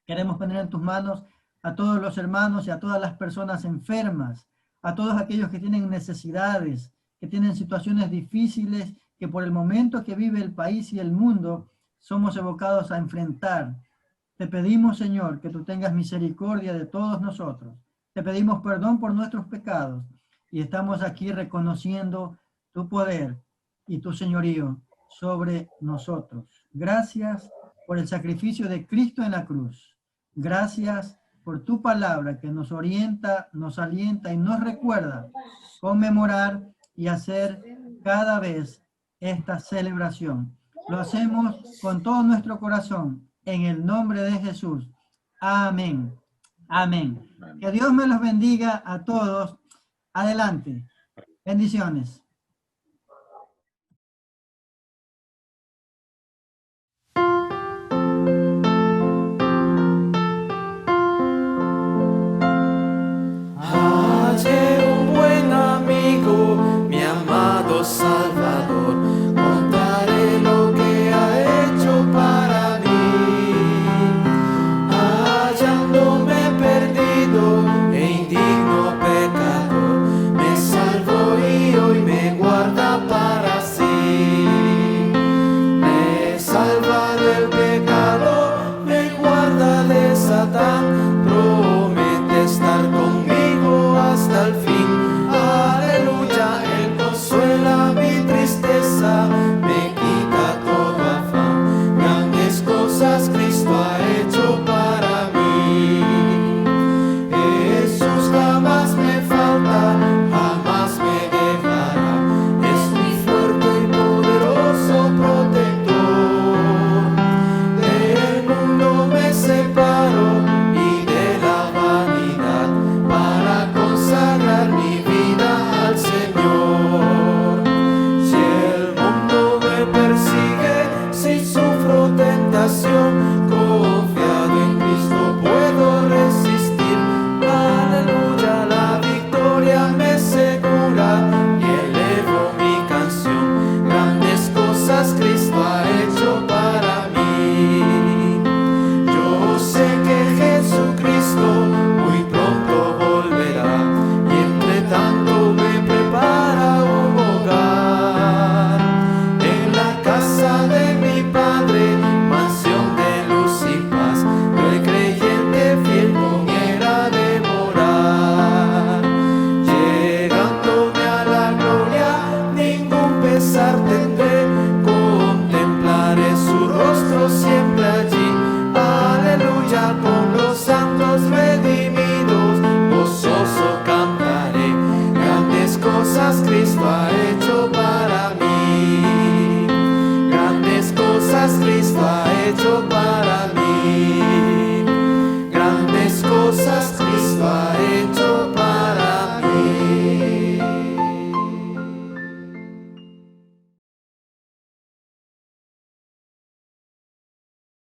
Queremos poner en tus manos a todos los hermanos y a todas las personas enfermas, a todos aquellos que tienen necesidades, que tienen situaciones difíciles, que por el momento que vive el país y el mundo somos evocados a enfrentar. Te pedimos, Señor, que tú tengas misericordia de todos nosotros. Te pedimos perdón por nuestros pecados y estamos aquí reconociendo tu poder y tu señorío sobre nosotros. Gracias por el sacrificio de Cristo en la cruz. Gracias por tu palabra que nos orienta, nos alienta y nos recuerda conmemorar y hacer cada vez esta celebración. Lo hacemos con todo nuestro corazón, en el nombre de Jesús. Amén. Amén. Que Dios me los bendiga a todos. Adelante. Bendiciones. Salvador, contaré lo que ha hecho para mí, hallándome perdido e indigno pecador, me salvó y hoy me guarda para sí, me salva del pecado, me guarda de Satán, promete estar conmigo hasta el fin. Aleluya, Él consuela mi tristeza, me quita todo afán, grandes cosas Cristo ha hecho para mí. Jesús jamás me falta, jamás me dejará, es mi fuerte y poderoso protector. Del mundo me separo y de la vanidad para consagrar mi vida al Señor. Si el mundo me persigue, si sufro tentación, confiado en Cristo puedo resistir. Aleluya, la victoria me segura y elevo mi canción. Grandes cosas Cristo ha hecho para mí. Yo sé que Jesucristo muy pronto volverá y entre tanto me prepara un hogar en la casa de mi Padre, mansión de luz y paz. Yo el creyente fiel con él ha de morar. Llegándome a la gloria, ningún pesar tendré, contemplaré su rostro siempre allí. Aleluya, con los santos redimidos, gozoso cantaré, grandes cosas Cristo ha hecho para mí, grandes cosas Cristo ha hecho para mí.